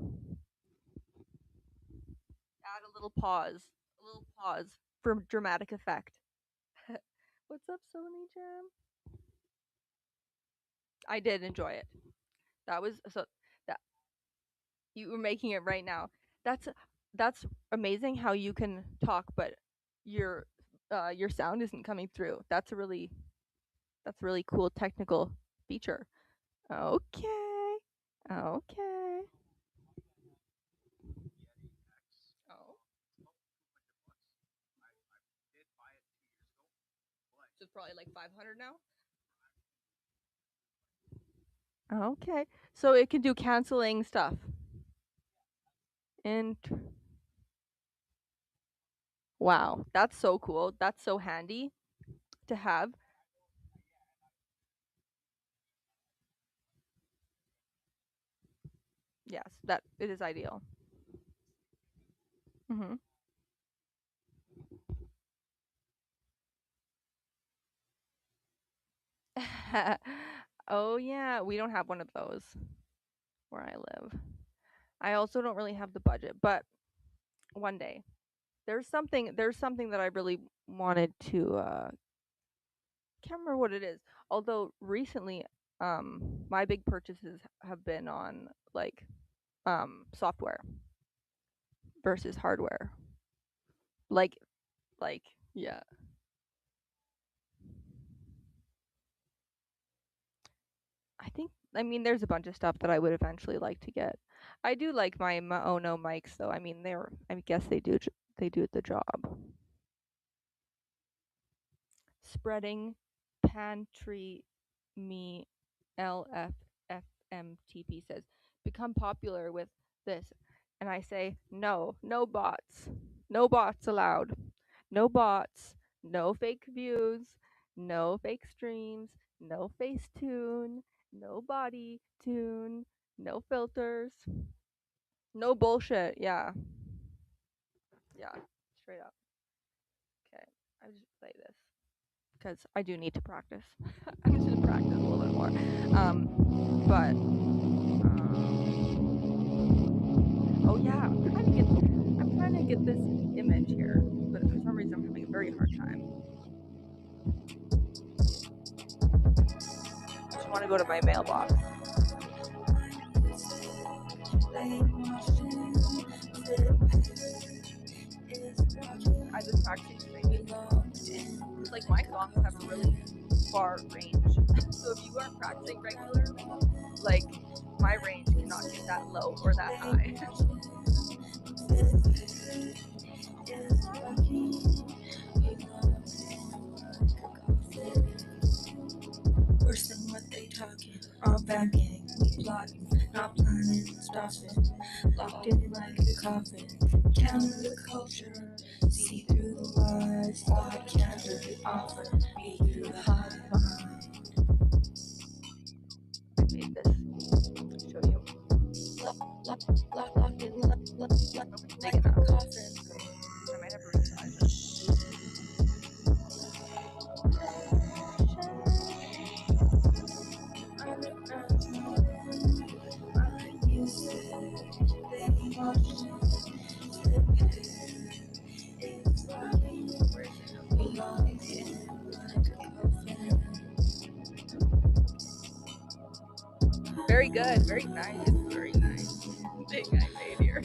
a little pause for dramatic effect. What's up, Sony Jam? I did enjoy it. That was that you were making it right now. That's amazing how you can talk, but your sound isn't coming through. That's a really cool technical feature. Okay. Okay. Oh. So it's probably like 500 now. Okay. So it can do canceling stuff. And wow, that's so cool. That's so handy to have. Yes, that it is ideal. Mhm. Oh yeah, we don't have one of those where I live. I also don't really have the budget, but one day there's something that I really wanted to can't remember what it is. Although recently my big purchases have been on like software versus hardware. Like yeah. I mean, there's a bunch of stuff that I would eventually like to get. I do like my Ono mics though. I mean, I guess they do the job. Spreading pantry me LFFMTP says become popular with this, and I say no bots, no bots allowed, no bots, no fake views, no fake streams, no Facetune, no body tune, no filters, no bullshit. Yeah, straight up. Okay, I just play this because I do need to practice. I'm just gonna practice a little bit more. Oh yeah, I'm trying to get this image here, but for some reason I'm having a very hard time. I just want to go to my mailbox. I've been practicing singing. It's like my songs have a really far range. So if you aren't practicing regularly, like my range cannot get that low or that high. Worse than what they talking, all backing, we plotting, not planning, stopping, locked in like a coffin, counter the culture, see through the lies, God counter the offer, be through the hot line. I made this, show you. Locked in Big enough. I might have to resize it. Very good, very nice, very nice. Big guy made here.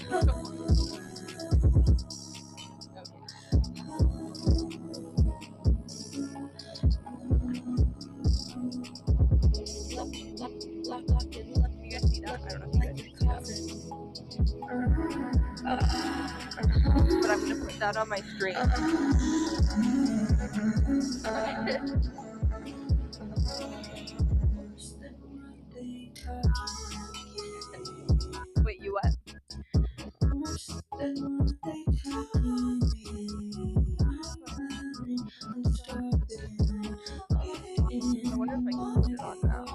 You guys see that? I don't know if you guys can see that. But I'm gonna put that on my stream. Wait, you what? I wonder if I can put it on now.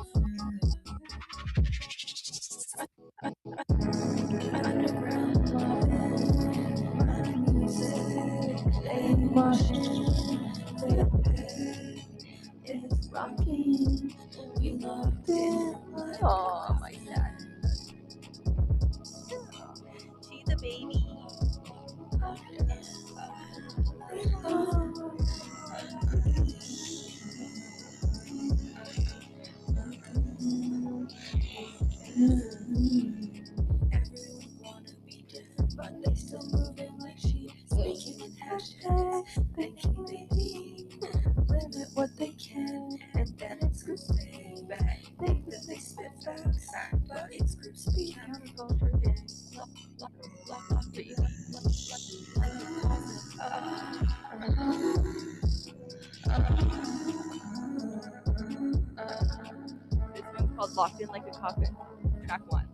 Oh, my dad. She's a baby. But they still moving like sheep, speaking in hashtags, thinking they need limit what they can, and then it's group speak back. Think that they spit facts, but it's group speak. Counterculture gang, This one's called Locked In Like a Coffin. Track 1.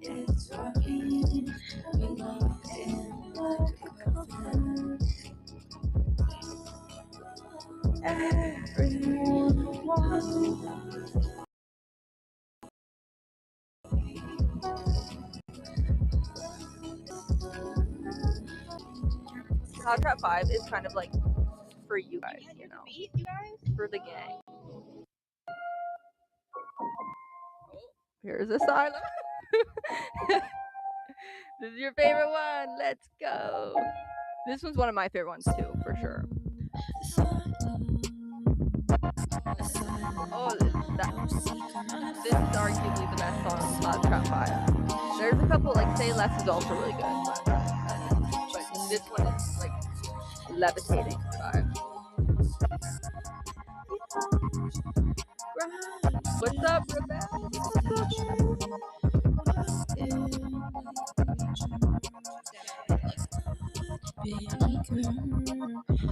it's rocking, we locked in like a coffin. Trap 5 is kind of like for you guys, you know, for the gang. Here's Asylum. This is your favorite one. Let's go. This one's one of my favorite ones too, for sure. Oh, this is arguably the best song on Trap 5. There's a couple, like Say Less is also really good, but This one is like levitating vibe. What's up, Rebecca?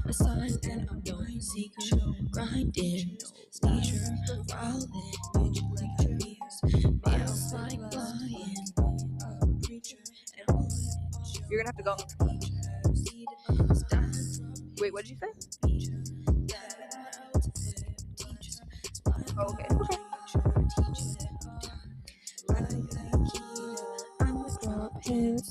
A sign that I'm no seeker, grinding, seizure, violent, bitch like Julius, males like lion, preacher, and You're gonna have to go. Wait, what did you say? Oh, okay. Okay. I'm a drop hits,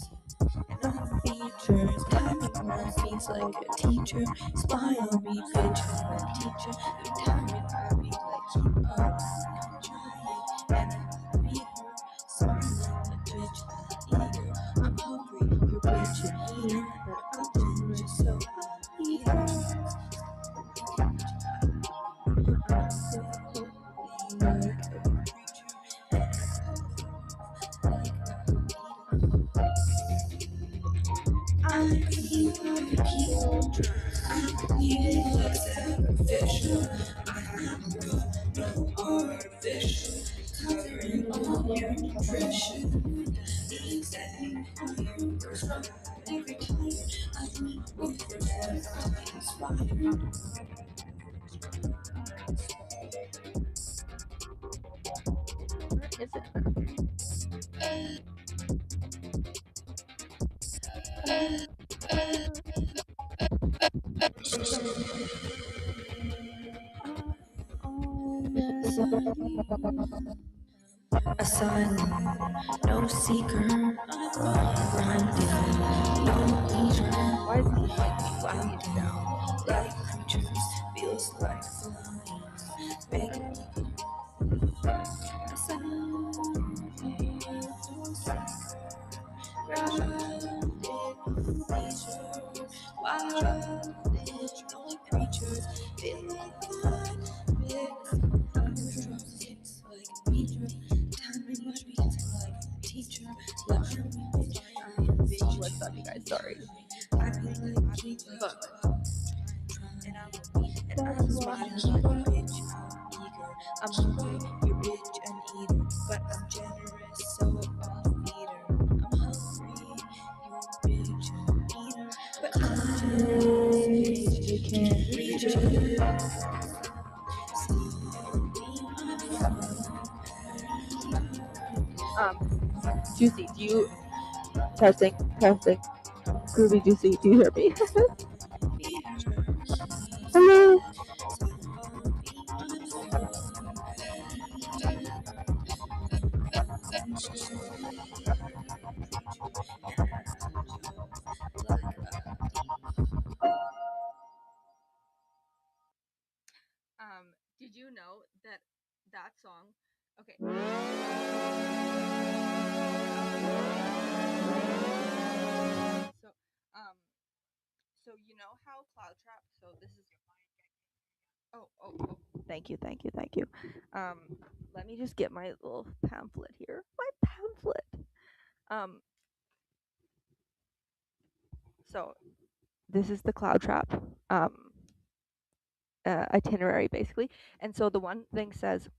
and I'm features. Timing my feels like a teacher. Spy on me, bitch, I'm a teacher. You timing my beat like keep up. I'm trying, and I beat her. Sorry, a bitch, eager. I'm hungry, you're rich and eager, but I'm generous, so I eat her. I'm so holy, like a I keep on people. I need it less sacrificial. I am no artificial. Covering all your nutrition. Exactly how you respond. Every time I look for what I inspire. Where is it? A silent, no seeker, grinding, no leader. Why is he flying Down like creatures, feels like flying. Making a sound. Wild, no creatures, feel like flying. Drumsticks like a teacher, timing my beats like a teacher. Love me, bitch, I am bitch. What's up, you guys? Sorry. I feel like Jesus. Fuck. And I'm smart and keep on bitch. I'm eager. I'm hungry, you're bitch and eater. But I'm generous, so I'll feed her. I'm hungry, you're bitch and eater. But I'm generous, You can't read her. Juicy, do you testing? Groovy Juicy, do you hear me? Hello. Did you know that that song? Okay. So, so you know how Cloud Trap. So this is. Oh. Thank you. Let me just get my little pamphlet here. My pamphlet. So this is the Cloud Trap itinerary basically, and so the one thing says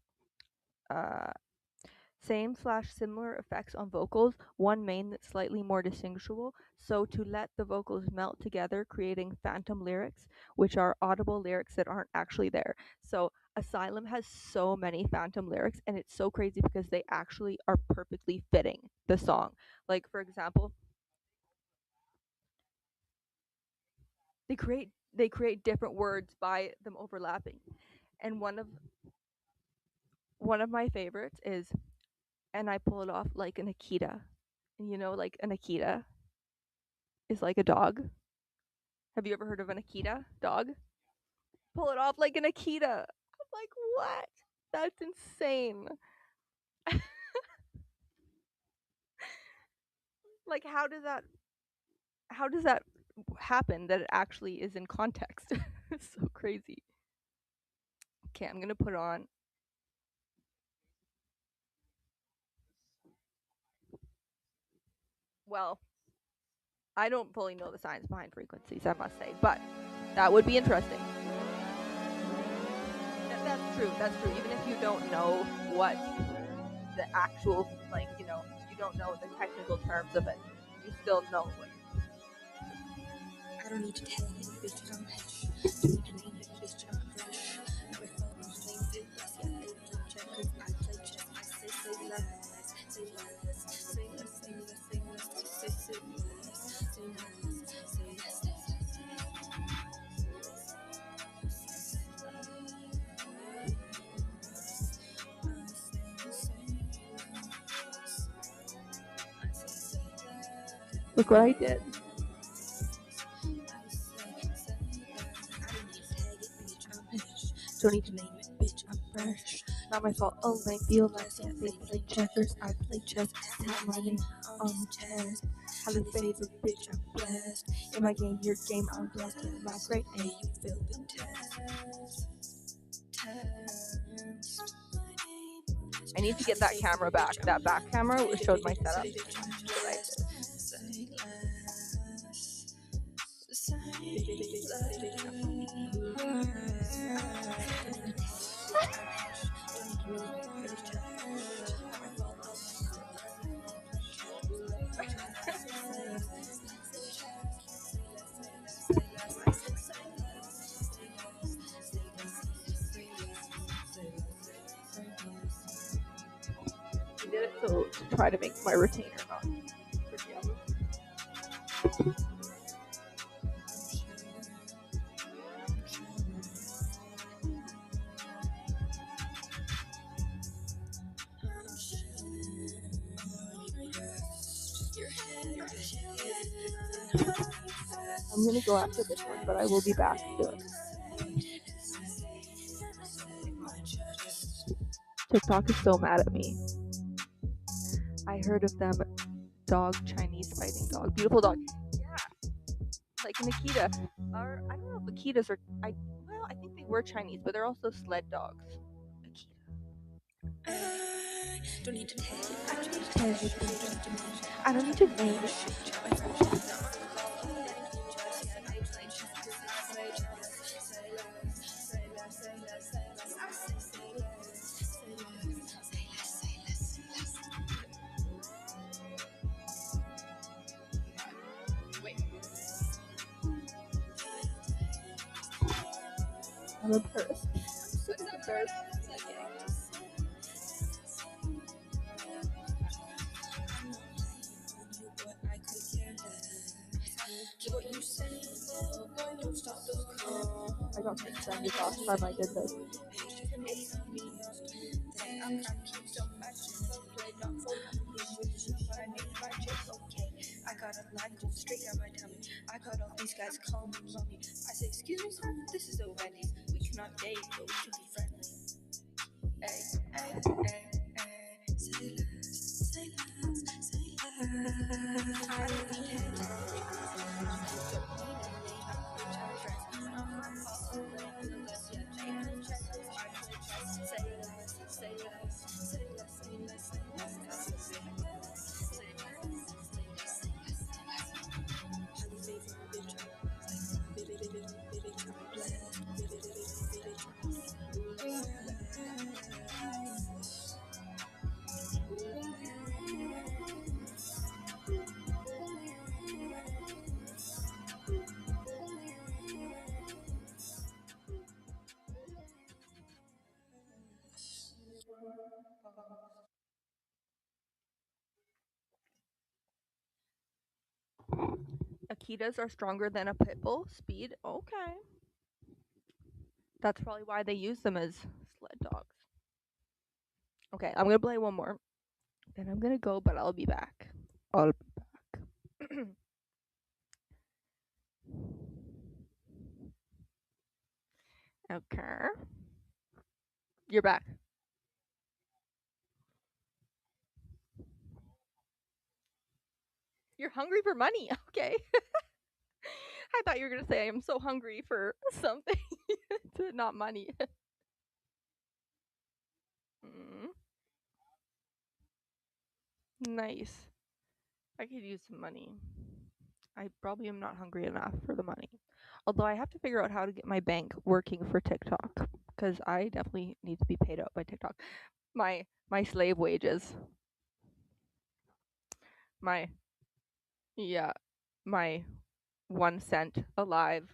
same/similar effects on vocals, one main that's slightly more distinguishable, so to let the vocals melt together, creating phantom lyrics, which are audible lyrics that aren't actually there. So Asylum has so many phantom lyrics, and it's so crazy because they actually are perfectly fitting the song. Like, for example, they create different words by them overlapping. And one of my favorites is, and I pull it off like an Akita. And you know, like an Akita is like a dog. Have you ever heard of an Akita dog? Pull it off like an Akita. I'm like, what? That's insane. Like, how does that happen that it actually is in context? It's so crazy. Okay, I'm gonna put on. Well, I don't fully know the science behind frequencies, I must say, but that would be interesting. That's true. That's true. Even if you don't know what the actual, like, you know, you don't know the technical terms of it, you still know what. I don't need to tell you, bitch, I'm rich. Don't need to name it, bitch, I'm fresh. Never thought I'd claim it, yes, yeah, they play checkers, I play chess, I say less, say less, say less, say less, say less, say less, say less, say less, say less. Look what I did. Don't need to name it, bitch, I'm fresh. Not my fault. Oh, they feel like they play checkers. I play chess. Have my name on the chest. Have a favorite bitch, I'm blessed. In my game, your game, I'm blessed. In my great A, you failed the test. I need to get that camera back. That back camera showed my setup. I did it so to try to make my retainer not pretty yellow. I'm gonna go after this one, but I will be back soon. TikTok is so mad at me. I heard of them dog Chinese fighting dog. Beautiful dog. Yeah. Like Nikita. Or I don't know if Akitas are I think they were Chinese, but they're also sled dogs. Don't need to tell you, I don't need to name it. I'm a purse. I got suspended last time I did this. I got a line going straight down my tummy. I got all these guys calling me mommy. I say, excuse me, sir, this is a Wendy's. We cannot date, but we can be friendly. Hey, hey, hey, hey. Say less, say less, say less. I don't need to Akitas are stronger than a pit bull. Speed, okay. That's probably why they use them as sled dogs. Okay, I'm gonna play one more. Then I'm gonna go, but I'll be back. I'll be back. Okay. You're back. You're hungry for money. Okay. I thought you were gonna say I'm so hungry for something, not money. Mm, nice. I could use some money. I probably am not hungry enough for the money. Although I have to figure out how to get my bank working for TikTok because I definitely need to be paid out by TikTok. My slave wages. My yeah, my 1 cent alive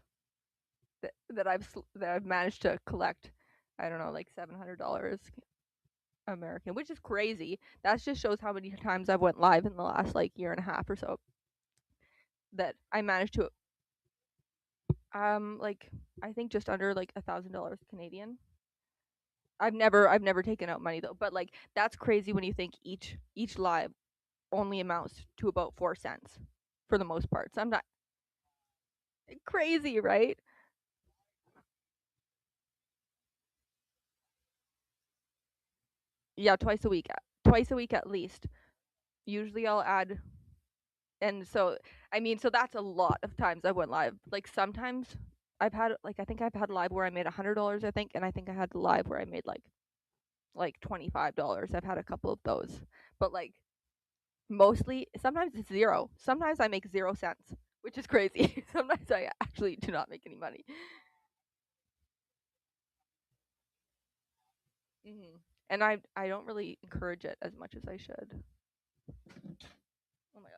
that I've managed to collect. I don't know, like $700 American, which is crazy. That just shows how many times I've went live in the last like year and a half or so. That I managed to like I think just under like $1,000 Canadian. I've never taken out money though, but like that's crazy when you think each live only amounts to about 4 cents for the most part. So I'm not crazy, right? Yeah, twice a week. Twice a week at least. Usually I'll add, and so I mean, so that's a lot of times I went live. Like sometimes I've had like I think I've had live where I made $100, I think, and I think I had live where I made like $25. I've had a couple of those. But like mostly sometimes it's zero. Sometimes I make 0 cents, which is crazy. Sometimes I actually do not make any money. And I don't really encourage it as much as I should. Oh my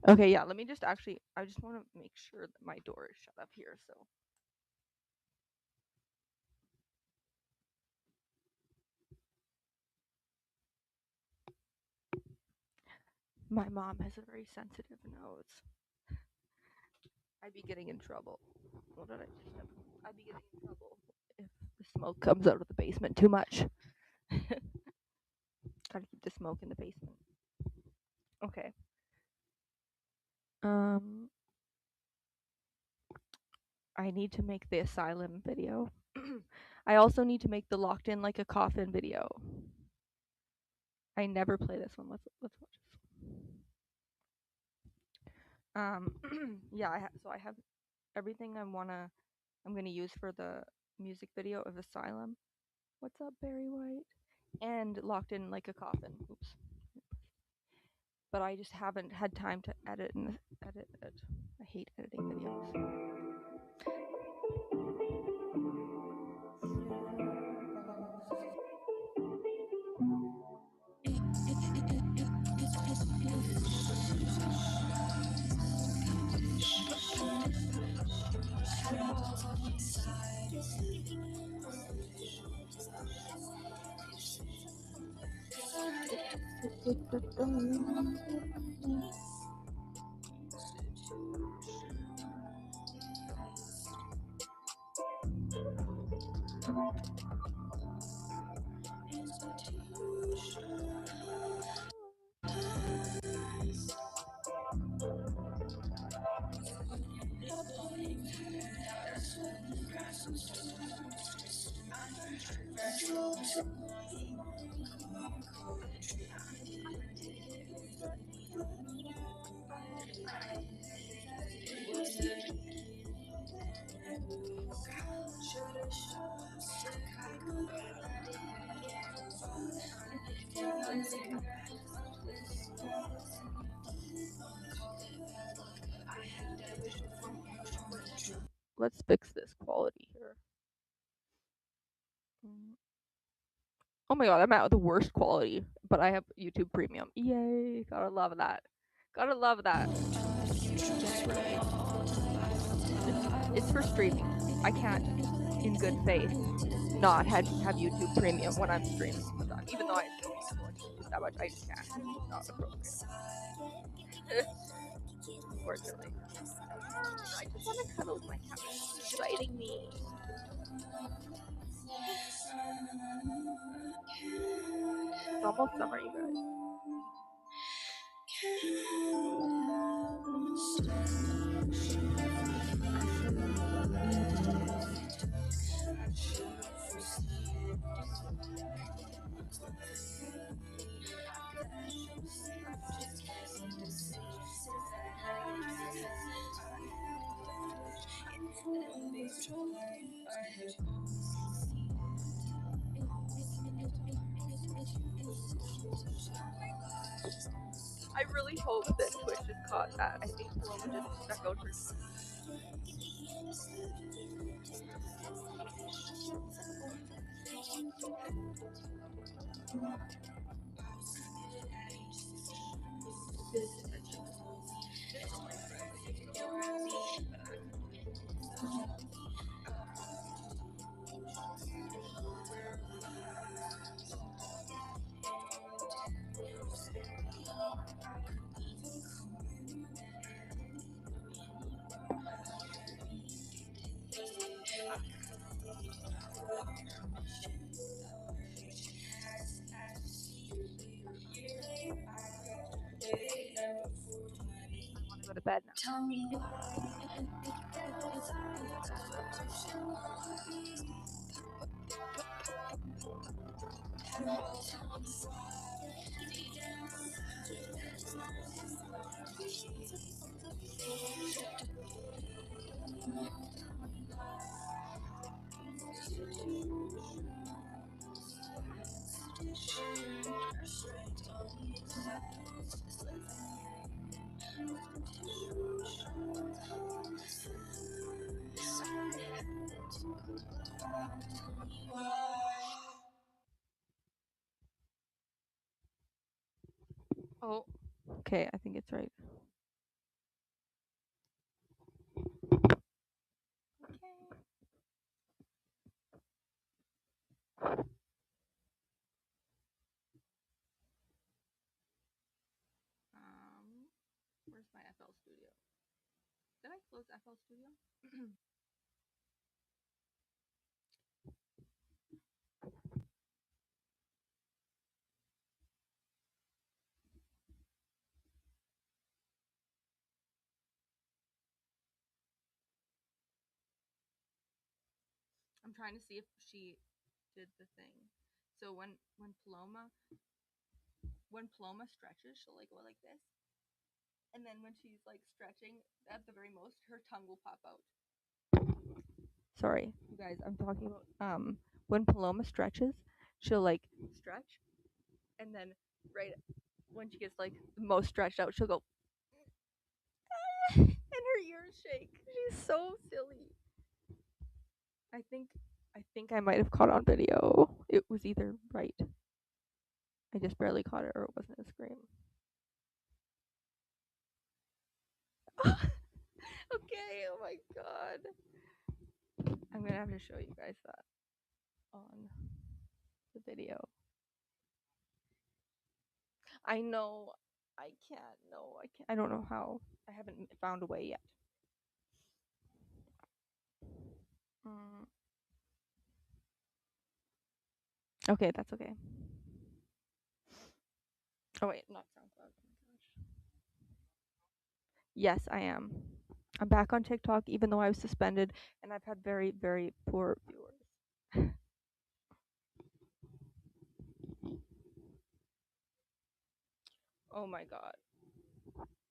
god. Okay, yeah, let me just actually I just want to make sure that my door is shut up here, so my mom has a very sensitive nose. I'd be getting in trouble. What did I just have? I'd be getting in trouble if the smoke comes out of the basement too much. Gotta keep the smoke in the basement. Okay. I need to make the asylum video. I also need to make the locked in like a coffin video. I never play this one. Let's watch this. Yeah, so I have everything I'm gonna use for the music video of Asylum. What's up, Barry White? And locked in like a coffin. Oops. But I just haven't had time to edit it. I hate editing videos. Let's fix this quality here. Oh my god, I'm at the worst quality, but I have YouTube Premium. Yay! Gotta love that. Gotta love that. It's for streaming. I can't, in good faith, not have YouTube Premium when I'm streaming all the time. Even though I still can't afford YouTube that much, I just can't. It's just not appropriate. Unfortunately. I just want to cuddle with my cat. She's biting me. It's almost summer, you guys. I really hope that Twitch just caught that. I think Paloma just stuck out her tongue. Go to bed now. Oh, okay. I think it's right. Where's my FL Studio? Did I close FL Studio? I'm trying to see if she did the thing. So when Paloma stretches, she'll like go like this. And then when she's like stretching at the very most, her tongue will pop out. Sorry, you guys, I'm talking about when Paloma stretches, she'll like stretch, and then right when she gets like the most stretched out, she'll go and her ears shake. She's so silly. I think I might have caught on video. It was either right. I just barely caught it, or it wasn't a scream. Okay, oh my god. I'm gonna have to show you guys that on the video. I know. I can't. No, I can't. I don't know how. I haven't found a way yet. Okay, that's okay. Oh wait, not SoundCloud. Oh my gosh. Yes, I am. I'm back on TikTok, even though I was suspended, and I've had very, very poor viewers. Oh my god.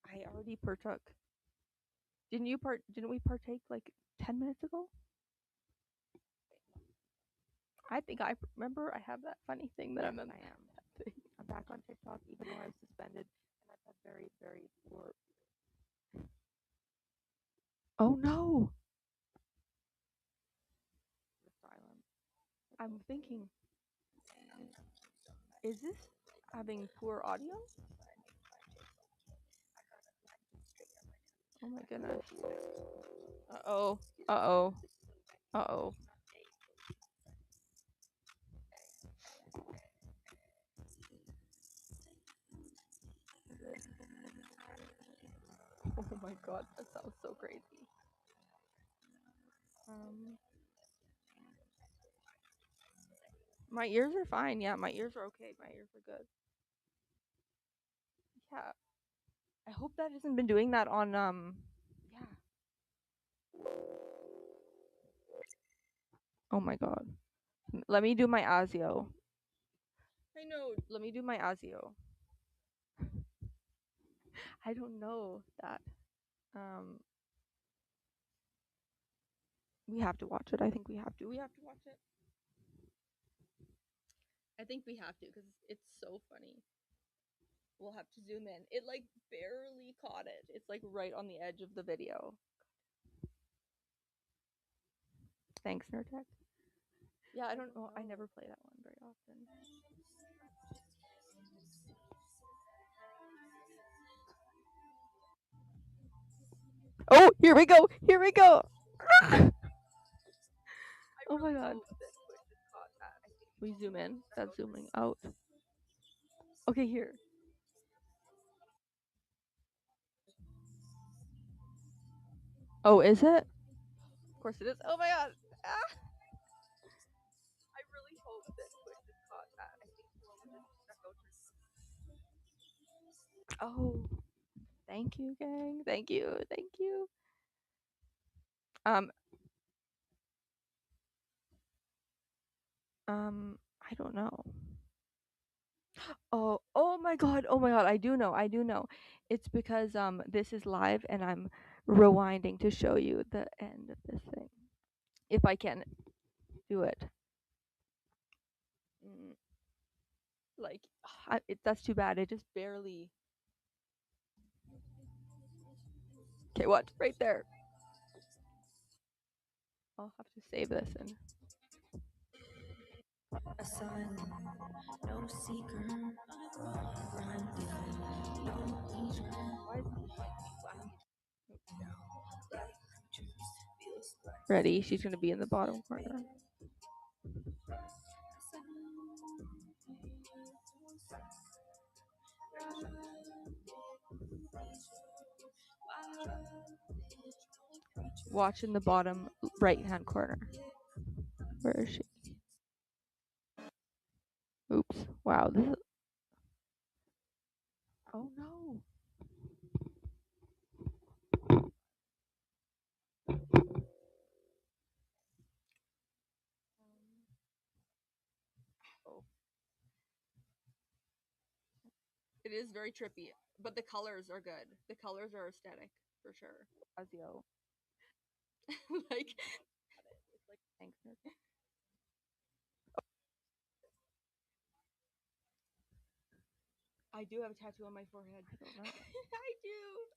I already partook. Didn't we partake like 10 minutes ago? I think I remember I have that funny thing that I am. I'm back on TikTok, even though I was suspended, and I've had very, very poor. Oh no! I'm thinking, is this having poor audio? Oh my goodness. Uh-oh. Uh-oh. Uh-oh. Oh my god, that sounds so crazy. My ears are fine. Yeah, my ears are okay. My ears are good. Yeah. I hope that hasn't been doing that on yeah. Oh my god. Let me do my ASIO. I know. Let me do my ASIO. I don't know that. We have to watch it. I think we have to. We have to watch it. I think we have to because it's so funny. We'll have to zoom in. It like barely caught it. It's like right on the edge of the video. Thanks, Nerdtech. Yeah, I don't know. I never play that one very often. Oh, here we go. Here we go. Oh my god. We zoom in. That's zooming out. Okay, here. Oh, is it? Of course it is. Oh my god. Ah. I really hope that Twitch has caught that. I think Paloma just stuck out her. Oh. Thank you, gang. Thank you. Thank you. I don't know. Oh my god. Oh my god. I do know. I do know. It's because this is live and I'm rewinding to show you the end of this thing. If I can do it. Like that's too bad. It just barely. Okay, what? Right there. I'll have to save this and. Asylum, no seeker, grinding, no leisure. Ready? She's gonna be in the bottom corner. Watch in the bottom right-hand corner. Where is she? Oops. Wow, this is. Oh no. Oh. It is very trippy, but the colors are good. The colors are aesthetic for sure. Azio. Like. It's like thanks. I do have a tattoo on my forehead. I don't know. I do.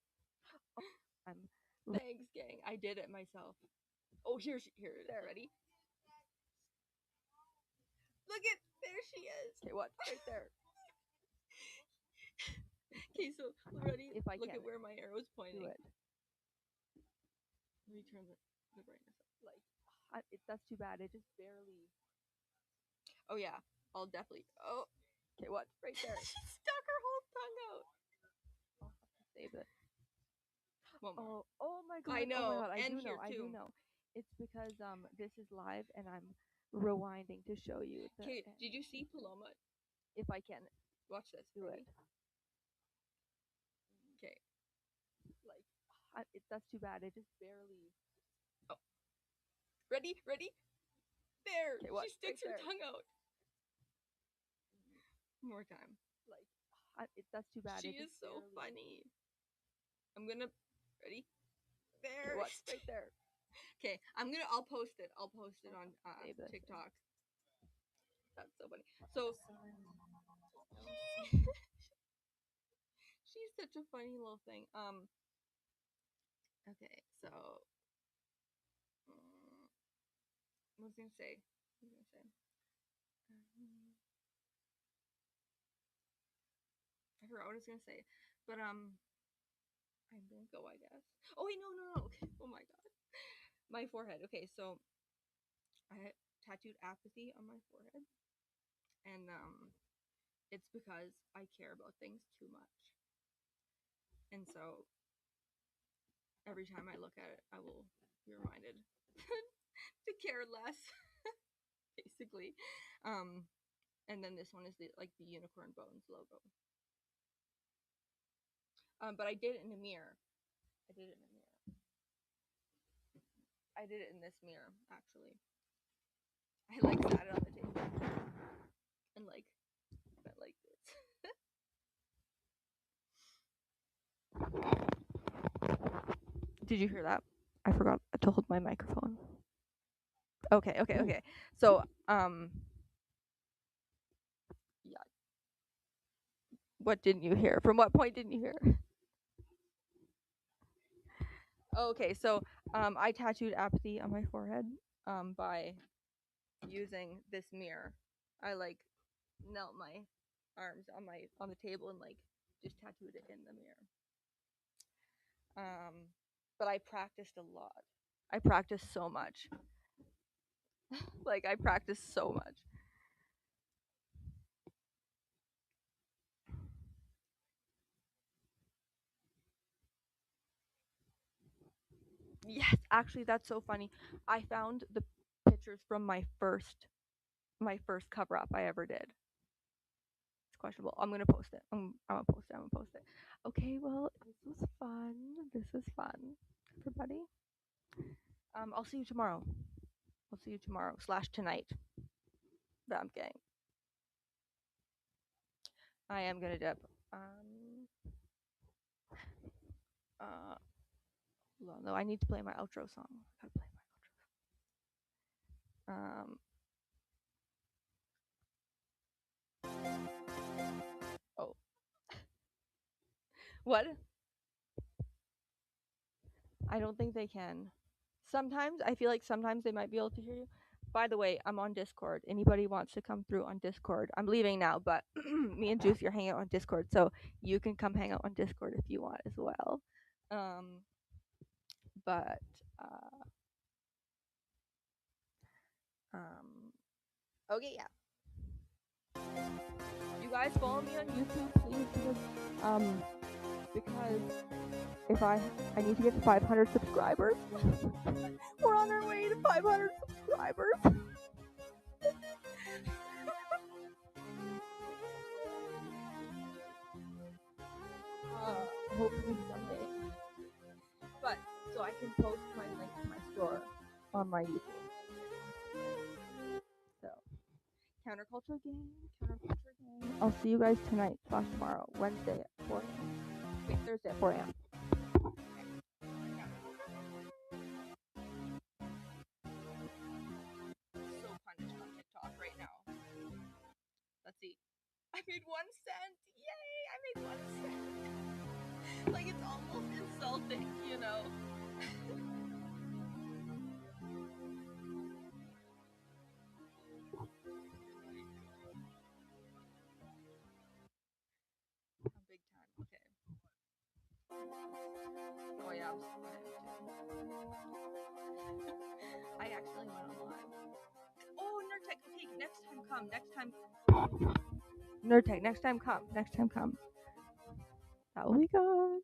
Thanks, gang. I did it myself. Oh, here it is. Ready? Look at there she is. Okay, what? Right there. Okay, so ready? If I look at where my arrow's pointing. Do it. Let me turn the brightness up. Like, that's too bad. It just barely. Oh yeah, I'll definitely. Oh. Okay, what? Right there. She stuck her whole tongue out. I'll have to save it. Oh my god. I know. Oh my god. I and do know. here I do too. know. It's because this is live and I'm rewinding to show you. Okay, did you see Paloma? If I can Watch this. do it. Okay. Like, that's too bad. It just barely. Oh. Ready? There. Okay, what? She sticks Right her there. tongue out. More time. Like, that's too bad. She it is just so barely. funny. I'm gonna. Ready? Okay, There. what? Right there. Okay, I'll post it. I'll post it on Save this. TikTok. That's so funny. So she's such a funny little thing. Okay, so what was I gonna say? I forgot what I was gonna say, but I'm gonna go. I guess. Oh wait, no. Okay. Oh my god, my forehead. Okay, so I tattooed apathy on my forehead, and it's because I care about things too much, and so every time I look at it, I will be reminded to care less, basically. And then this one is the unicorn bones logo. But I did it in a mirror. I did it in this mirror, actually. I sat it on the table and went like this. Did you hear that? I forgot to hold my microphone. Okay. So, yeah. What didn't you hear? From what point didn't you hear? Okay, so I tattooed apathy on my forehead by using this mirror. I like knelt my arms on the table and like just tattooed it in the mirror. But I practiced a lot. I practiced so much. Like I practiced so much. Yes, actually that's so funny. I found the pictures from my first cover up I ever did. It's questionable. I'm gonna post it. I'm gonna post it. I'm gonna post it. Okay, well, this was fun. This was fun, everybody. I'll see you tomorrow. I'll see you tomorrow / tonight. That I'm kidding. I am gonna dip. Well, no, I need to play my outro song. I gotta play my outro. Oh, what? I don't think they can. Sometimes I feel like sometimes they might be able to hear you. By the way, I'm on Discord. Anybody wants to come through on Discord? I'm leaving now, but me and Juicy are hanging out on Discord, so you can come hang out on Discord if you want as well. But okay, yeah. You guys follow me on YouTube, please, because if I need to get to 500 subscribers. We're on our way to 500 subscribers. Hopefully someday. But so I can post my link to my store on my YouTube. So counterculture gang. I'll see you guys tonight / tomorrow, Wednesday at 4 a.m. Wait, Thursday at 4 a.m. So punished on TikTok right now. Let's see. I made 1 cent. Yay! I made 1 cent. Like it's almost insulting, you know. I'm big time. Okay. Oh yeah, I'm so I actually went on live. Oh, Nerdtech. Okay, next time come. Nerdtech. Next time come. That will be good.